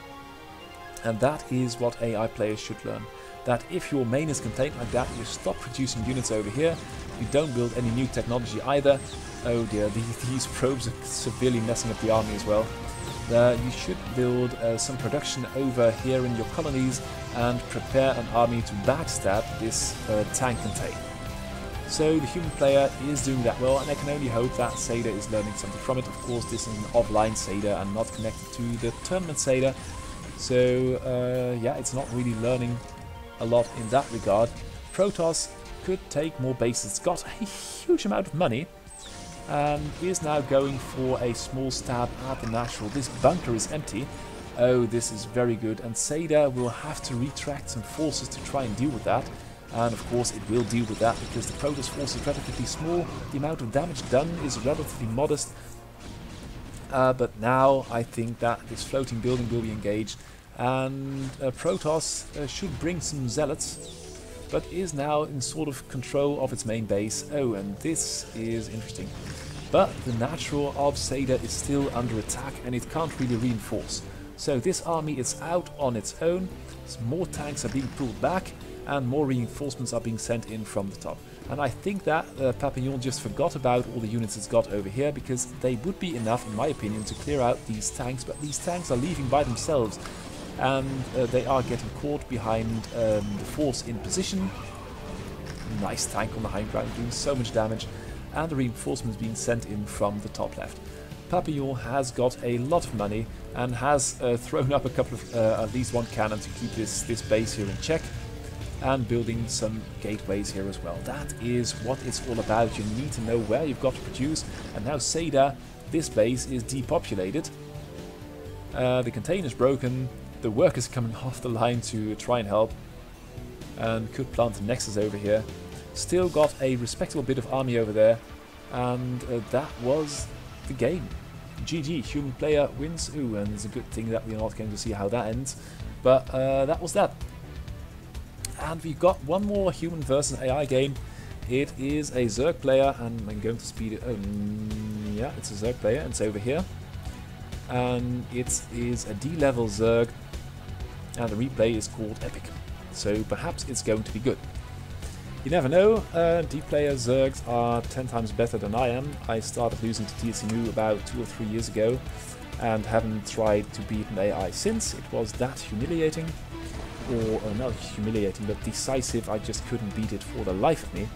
And that is what AI players should learn. That if your main is contained like that, you stop producing units over here, you don't build any new technology either. Oh dear, these probes are severely messing up the army as well. you should build some production over here in your colonies and prepare an army to backstab this tank contain. So the human player is doing that well, and I can only hope that Seda is learning something from it. Of course, this is an offline Seda and not connected to the tournament Seda, so yeah, it's not really learning a lot in that regard. Protoss could take more bases. It's got a huge amount of money and is now going for a small stab at the natural. This bunker is empty. Oh, this is very good, and Seda will have to retract some forces to try and deal with that. And of course it will deal with that because the Protoss force is relatively small, the amount of damage done is relatively modest. But now I think that this floating building will be engaged, and Protoss should bring some zealots, but is now in sort of control of its main base. Oh, and this is interesting. But the natural of Seda is still under attack and it can't really reinforce. So this army is out on its own, more tanks are being pulled back, and more reinforcements are being sent in from the top. And I think that Papillon just forgot about all the units it's got over here, because they would be enough, in my opinion, to clear out these tanks, but these tanks are leaving by themselves, and they are getting caught behind the force in position. Nice tank on the high ground, doing so much damage, and the reinforcements being sent in from the top left. Papillon has got a lot of money, and has thrown up a couple of, at least one cannon to keep this base here in check, and building some gateways here as well. That is what it's all about. You need to know where you've got to produce, and now Seda, this base is depopulated. The container's broken, the workers coming off the line to try and help, and could plant a nexus over here. Still got a respectable bit of army over there, and that was the game. GG, human player wins. Ooh, and it's a good thing that we're not going to see how that ends, but that was that. And we've got one more human versus AI game. It is a Zerg player, and I'm going to speed it. Yeah, it's a Zerg player, and it's over here. And it is a D-level Zerg, and the replay is called Epic. So perhaps it's going to be good. You never know. D-player Zergs are 10 times better than I am. I started losing to TSMU about 2 or 3 years ago, and haven't tried to beat an AI since. It was that humiliating. Or not humiliating, but decisive. I just couldn't beat it for the life of me.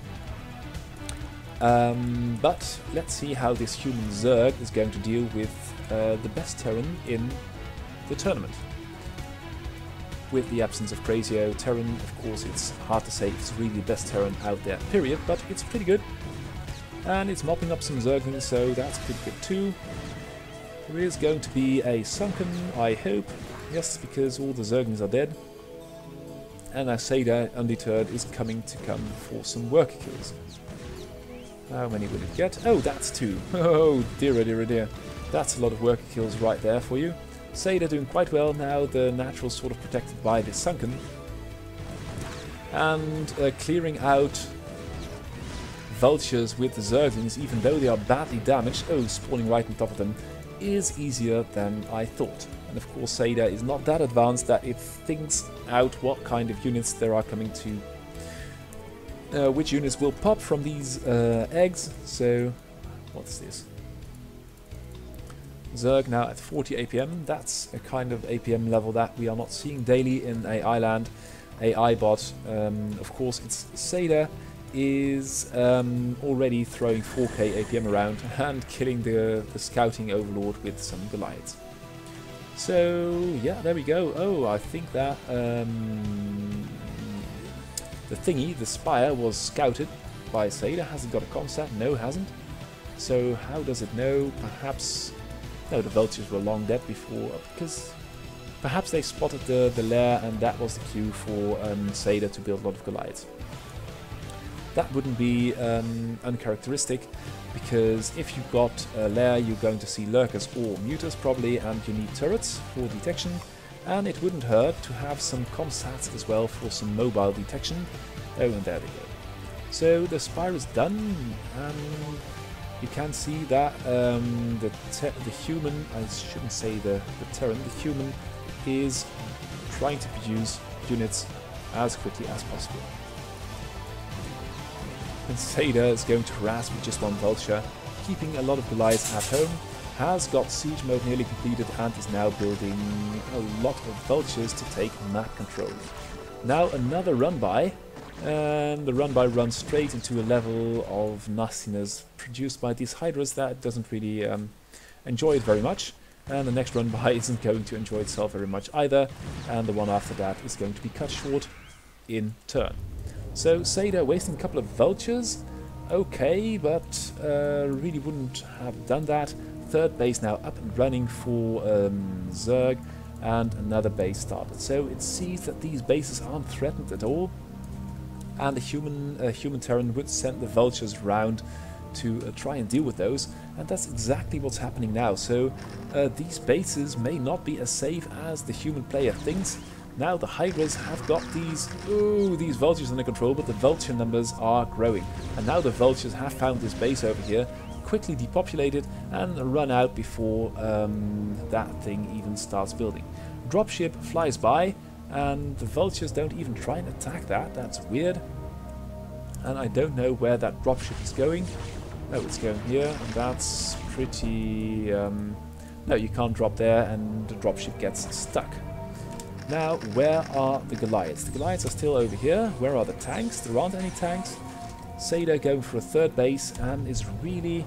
But let's see how this human Zerg is going to deal with the best Terran in the tournament. With the absence of Crazio, Terran, of course, it's hard to say it's really the best Terran out there, period, but it's pretty good. And it's mopping up some Zerglings, so that's pretty good too. There is going to be a Sunken, I hope. Yes, because all the Zerglings are dead. And now Seda, undeterred, is coming to come for some worker kills. How many will it get? Oh, that's 2. Oh, dear, oh dear, oh dear. That's a lot of worker kills right there for you. Seda doing quite well now, the natural sort of protected by the Sunken. And clearing out vultures with the Zerglings, even though they are badly damaged, oh, spawning right on top of them, is easier than I thought. And of course Seda is not that advanced that it thinks out what kind of units there are coming to... which units will pop from these eggs. So, what's this? Zerg now at 40 APM. That's a kind of APM level that we are not seeing daily in AI land. AI bot, of course, it's Seda is already throwing 4k APM around and killing the scouting overlord with some Goliaths. So yeah, there we go. Oh, I think that the thingy, the Spire, was scouted by Seda. Has it got a comsat? No, hasn't. So how does it know? Perhaps... No, the vultures were long dead before, because perhaps they spotted the lair and that was the cue for Seda to build a lot of Goliaths. That wouldn't be uncharacteristic, because if you've got a lair you're going to see lurkers or muters probably, and you need turrets for detection, and it wouldn't hurt to have some comsats as well for some mobile detection. Oh, and there we go. So the Spire is done, and you can see that the human, I shouldn't say the Terran, the human is trying to produce units as quickly as possible. And Seda is going to harass with just one vulture, keeping a lot of Goliaths at home, has got siege mode nearly completed and is now building a lot of vultures to take map control. Now another run-by, and the run-by runs straight into a level of nastiness produced by these hydras that doesn't really enjoy it very much. And the next run-by isn't going to enjoy itself very much either, and the one after that is going to be cut short in turn. So Seda wasting a couple of vultures, okay, but really wouldn't have done that. Third base now up and running for Zerg, and another base started. So it sees that these bases aren't threatened at all, and the human Terran would send the vultures round to try and deal with those, and that's exactly what's happening now. So these bases may not be as safe as the human player thinks. Now the hydras have got these vultures under control, but the vulture numbers are growing, and now the vultures have found this base over here, quickly depopulate it and run out before that thing even starts building. Dropship flies by, and the vultures don't even try and attack that. That's weird, and I don't know where that dropship is going. Oh, it's going here, and that's pretty... no, you can't drop there, and the dropship gets stuck. Now, where are the Goliaths? The Goliaths are still over here. Where are the tanks? There aren't any tanks. Seda going for a third base, and is really...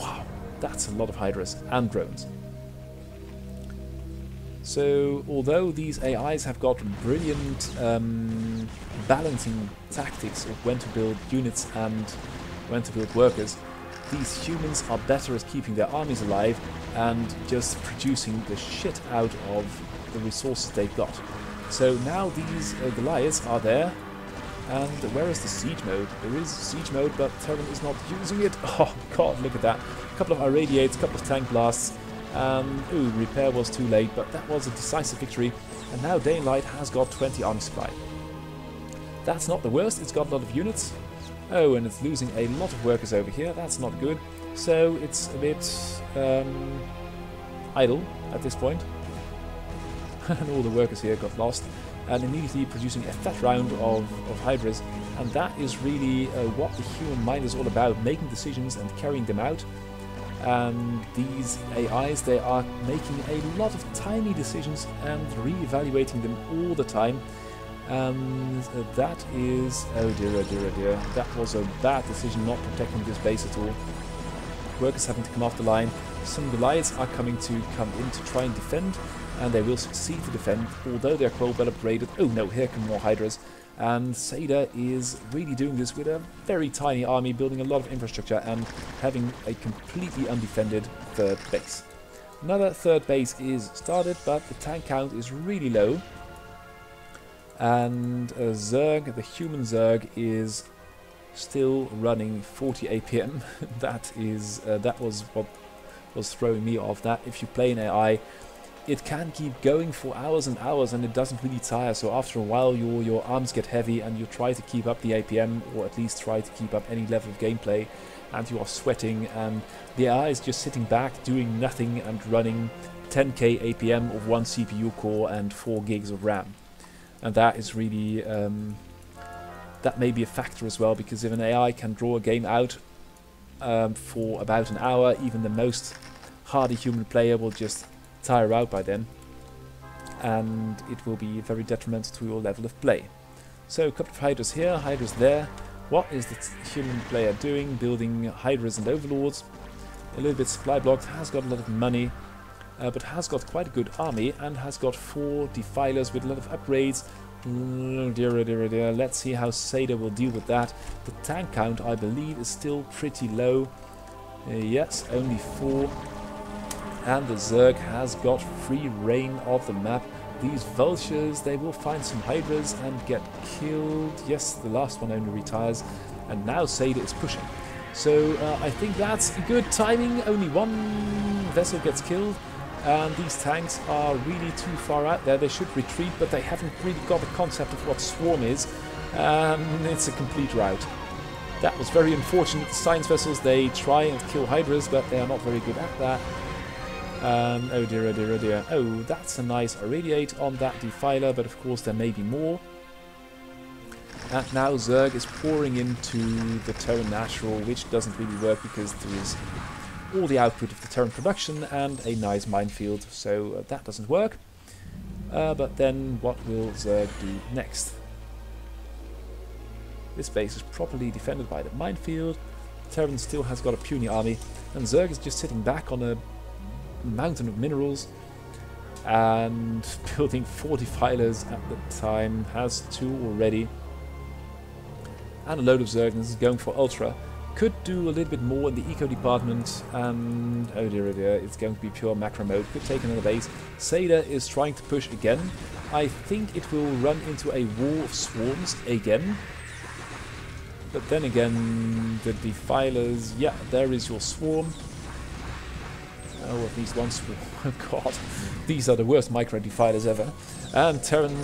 Wow, that's a lot of hydras and drones. So, although these AIs have got brilliant balancing tactics of when to build units and when to build workers, these humans are better at keeping their armies alive and just producing the shit out of the resources they've got. So now these Goliaths are there, and where is the siege mode? There is siege mode, but Terran is not using it. Oh god, look at that. A couple of irradiates, a couple of tank blasts. Ooh, repair was too late, but that was a decisive victory. And now Day and Light has got 20 army supply. That's not the worst, it's got a lot of units. Oh, and it's losing a lot of workers over here, that's not good. So it's a bit idle at this point. And all the workers here got lost. And immediately producing a fat round of hydras. And that is really what the human mind is all about, making decisions and carrying them out. And these AIs, they are making a lot of tiny decisions and re-evaluating them all the time. And that is... oh dear, oh dear, oh dear. That was a bad decision, not protecting this base at all. Workers having to come off the line. Some Goliaths are coming to come in to try and defend, and they will succeed to defend, although they're quite well upgraded. Oh no, here come more hydras. And Seda is really doing this with a very tiny army, building a lot of infrastructure and having a completely undefended third base. Another third base is started, but the tank count is really low. And Zerg, the human Zerg, is still running 40 APM. That was what was throwing me off. That if you play an AI, it can keep going for hours and hours, and it doesn't really tire. So after a while, your arms get heavy, and you try to keep up the APM, or at least try to keep up any level of gameplay, and you are sweating, and the AI is just sitting back doing nothing and running 10k APM of one CPU core and 4 gigs of RAM. And that is really, that may be a factor as well, because if an AI can draw a game out for about an hour, even the most hardy human player will just tire out by then, and it will be very detrimental to your level of play. So a couple of hydras here, hydras there. What is the human player doing? Building hydras and overlords. A little bit supply blocked, has got a lot of money, but has got quite a good army, and has got 4 defilers with a lot of upgrades. Dear, dear, dear. Let's see how Seda will deal with that. The tank count, I believe, is still pretty low. Yes, only 4. And the Zerg has got free reign of the map. These vultures, they will find some hydras and get killed. Yes, the last one only retires. And now Seda is pushing. So I think that's good timing. Only one vessel gets killed. And these tanks are really too far out there. They should retreat, but they haven't really got a concept of what swarm is. It's a complete rout. That was very unfortunate. The science vessels, they try and kill hydras, but they are not very good at that. Oh dear, oh dear, oh dear. Oh, that's a nice irradiate on that defiler, but of course there may be more. And now Zerg is pouring into the Terran Natural, which doesn't really work because there is... all the output of the Terran production and a nice minefield, so that doesn't work. But then what will Zerg do next? This base is properly defended by the minefield. Terran still has got a puny army, and Zerg is just sitting back on a mountain of minerals and building 4 defilers at the time, has 2 already, and a load of Zerg, and this is going for Ultra. Could do a little bit more in the eco department, and oh dear, it's going to be pure macro mode. Could take another base. Seda is trying to push again. I think it will run into a war of swarms again. But then again, the defilers, yeah, there is your swarm. Oh, at least one swarm. Oh god, these are the worst micro defilers ever. And Terran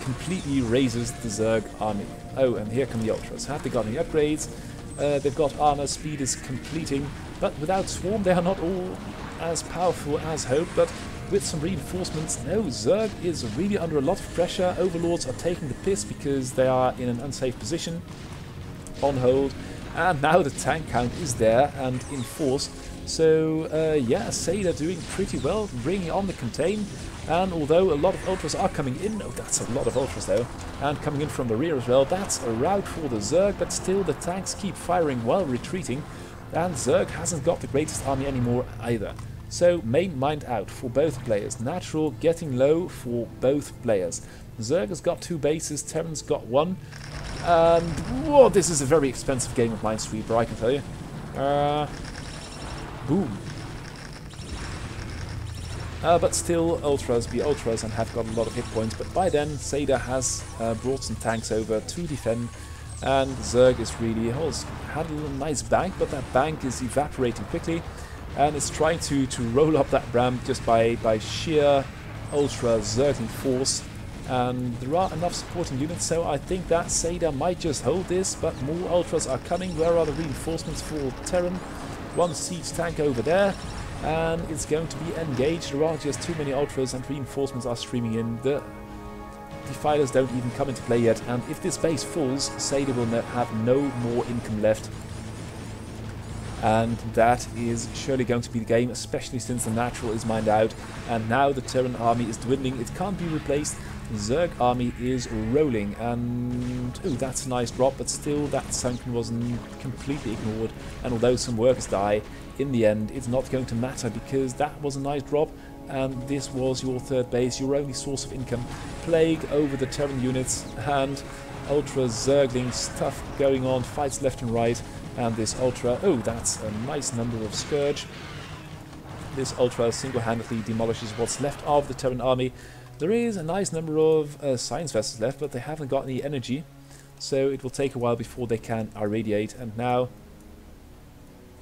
completely raises the Zerg army. Oh, and here come the Ultras. Have they got any upgrades? They've got armor, speed is completing, but without swarm they are not all as powerful as hoped, but with some reinforcements, no, Zerg is really under a lot of pressure. Overlords are taking the piss because they are in an unsafe position, on hold, and now the tank count is there and in force. So yeah, Seda doing pretty well, bringing on the contain, and although a lot of Ultras are coming in, oh that's a lot of Ultras though, and coming in from the rear as well, that's a rout for the Zerg, but still the tanks keep firing while retreating, and Zerg hasn't got the greatest army anymore either. So main mind out for both players, natural getting low for both players. Zerg has got 2 bases, Terran's got 1, and whoa, this is a very expensive game of Minesweeper, I can tell you. Boom. But still, Ultras be Ultras and have got a lot of hit points. But by then, Seda has brought some tanks over to defend. And Zerg is really, had a little nice bank, but that bank is evaporating quickly. And it's trying to roll up that ramp just by sheer Ultra Zergling force. And there are enough supporting units, so I think that Seda might just hold this. But more Ultras are coming. Where are the reinforcements for Terran? 1 siege tank over there. And it's going to be engaged. There are just too many Ultras and reinforcements are streaming in. The defilers don't even come into play yet, and if this base falls, Seda will have no more income left. And that is surely going to be the game, especially since the natural is mined out, and now the Terran army is dwindling. It can't be replaced. The Zerg army is rolling, and ooh, that's a nice drop, but still that sunken wasn't completely ignored, and although some workers die, in the end it's not going to matter because that was a nice drop, and this was your 3rd base, your only source of income. Plague over the Terran units, and Ultra Zergling stuff going on, fights left and right, and this Ultra, oh, that's a nice number of Scourge. This Ultra single-handedly demolishes what's left of the Terran army. There is a nice number of science vessels left, but they haven't got any energy, so it will take a while before they can irradiate, and now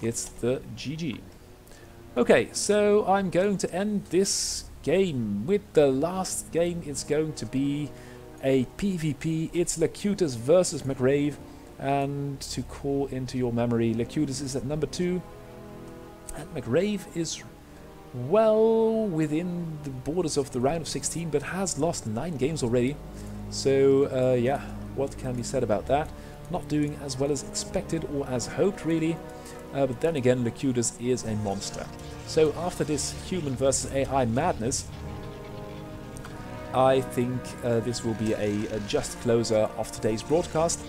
it's the GG. Okay, so I'm going to end this game with the last game. It's going to be a PvP. It's Cutest versus McRae, and to call into your memory, Cutest is at number 2, and McRae is well within the borders of the round of 16, but has lost 9 games already. So yeah, what can be said about that? Not doing as well as expected or as hoped really, but then again Cutest is a monster. So after this human versus AI madness, I think this will be a just closer of today's broadcast.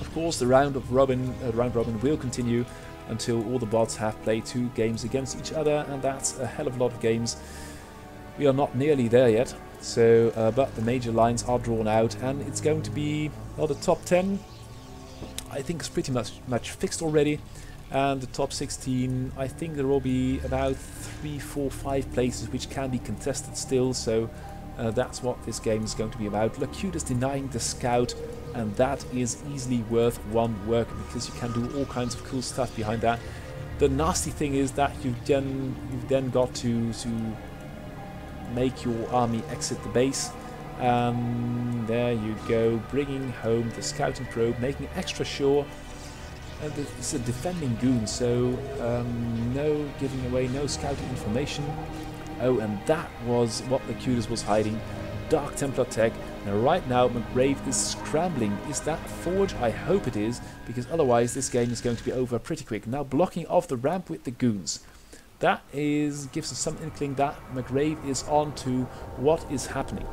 Of course, the round robin will continue until all the bots have played 2 games against each other, and that's a hell of a lot of games. We are not nearly there yet, so but the major lines are drawn out, and it's going to be, well, the top 10 I think is pretty much fixed already, and the top 16, I think there will be about 3, 4, 5 places which can be contested still, so that's what this game is going to be about. Cutest denying the scout, and that is easily worth 1 work because you can do all kinds of cool stuff behind that. The nasty thing is that you've then got to make your army exit the base, and there you go, bringing home the scouting probe, making extra sure. And it's a defending goon, so no giving away, no scouting information. Oh, and that was what Cutest was hiding. Dark Templar tech, and right now McRae is scrambling. Is that forge? I hope it is, because otherwise this game is going to be over pretty quick. Now blocking off the ramp with the goons. That gives us some inkling that McRae is on to what is happening.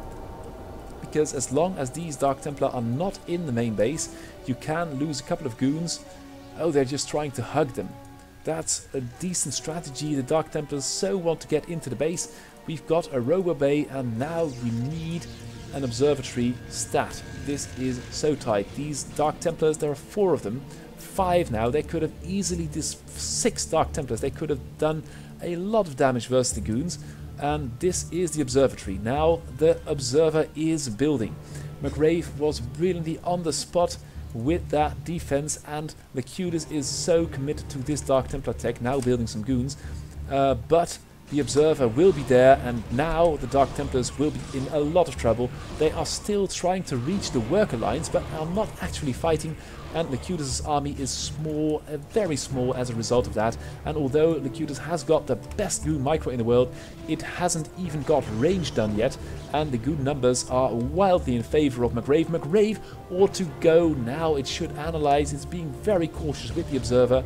Because as long as these Dark Templar are not in the main base, you can lose a couple of goons. Oh, they're just trying to hug them. That's a decent strategy. The Dark Templars so want to get into the base. We've got a Robo Bay, and now we need an observatory stat. This is so tight. These Dark Templars, there are 4 of them. 5 now. They could have easily, 6 Dark Templars, they could have done a lot of damage versus the goons. And this is the observatory. Now the observer is building. McRae was brilliantly on the spot with that defense, and the Cutest is so committed to this Dark Templar tech, now building some goons. But the observer will be there, and now the Dark Templars will be in a lot of trouble. They are still trying to reach the worker lines, but are not actually fighting, and the Cutest's army is small, very small as a result of that. And although the Cutest has got the best goon micro in the world, it hasn't even got range done yet, and the goon numbers are wildly in favor of McRae. McRae ought to go now. It should analyze. It's being very cautious with the observer.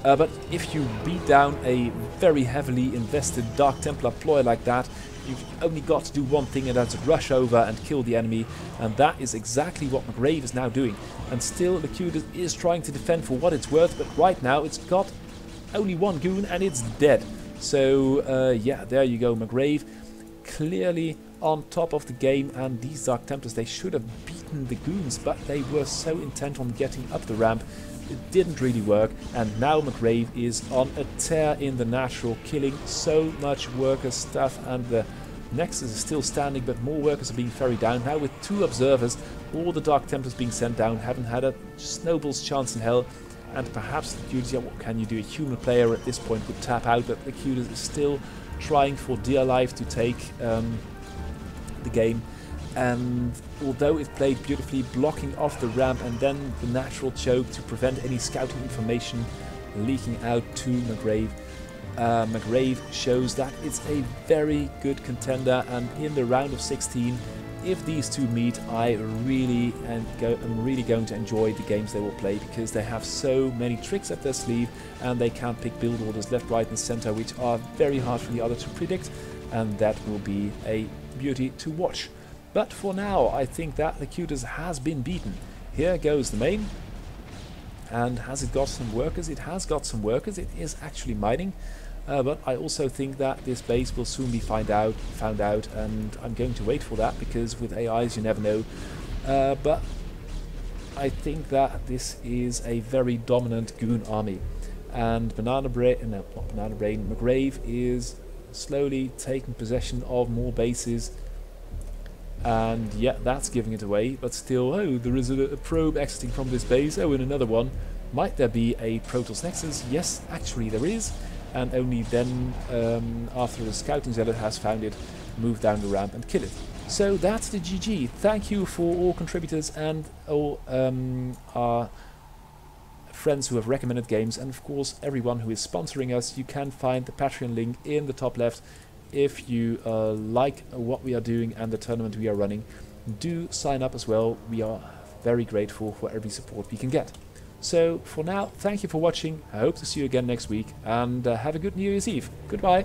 But if you beat down a very heavily invested Dark Templar ploy like that, you've only got to do one thing, and that's rush over and kill the enemy, and that is exactly what McRae is now doing. And still the Cutest is trying to defend for what it's worth, but right now it's got only 1 goon and it's dead. So yeah, there you go. McRae clearly on top of the game, and these Dark Templars, they should have beaten the goons, but they were so intent on getting up the ramp. It didn't really work, and now McRae is on a tear in the natural, killing so much worker stuff, and the Nexus is still standing, but more workers are being ferried down. Now with 2 observers, all the Dark Templars being sent down haven't had a snowball's chance in hell, and perhaps the Cutest, yeah, what can you do? A human player at this point would tap out, but the Cutest is still trying for dear life to take the game. And although it played beautifully, blocking off the ramp and then the natural choke to prevent any scouting information leaking out to McRae, McRae shows that it's a very good contender, and in the round of 16, if these 2 meet, I'm really going to enjoy the games they will play, because they have so many tricks up their sleeve, and they can pick build orders left, right and center, which are very hard for the other to predict, and that will be a beauty to watch. But for now, I think that the Cutest has been beaten. Here goes the main. And has it got some workers? It has got some workers. It is actually mining. But I also think that this base will soon be found out, and I'm going to wait for that, because with AIs you never know. But I think that this is a very dominant goon army. And McRae is slowly taking possession of more bases. And yeah, that's giving it away, but still, oh, there is a probe exiting from this base. Oh, and another one. Might there be a Protoss Nexus? Yes, actually there is. And only then, after the scouting zealot has found it, move down the ramp and kill it. So that's the GG. Thank you for all contributors and all our friends who have recommended games, and of course everyone who is sponsoring us. You can find the Patreon link in the top left. If you like what we are doing and the tournament we are running, do sign up as well. We are very grateful for every support we can get. So for now, thank you for watching. I hope to see you again next week, and have a good New Year's Eve. Goodbye.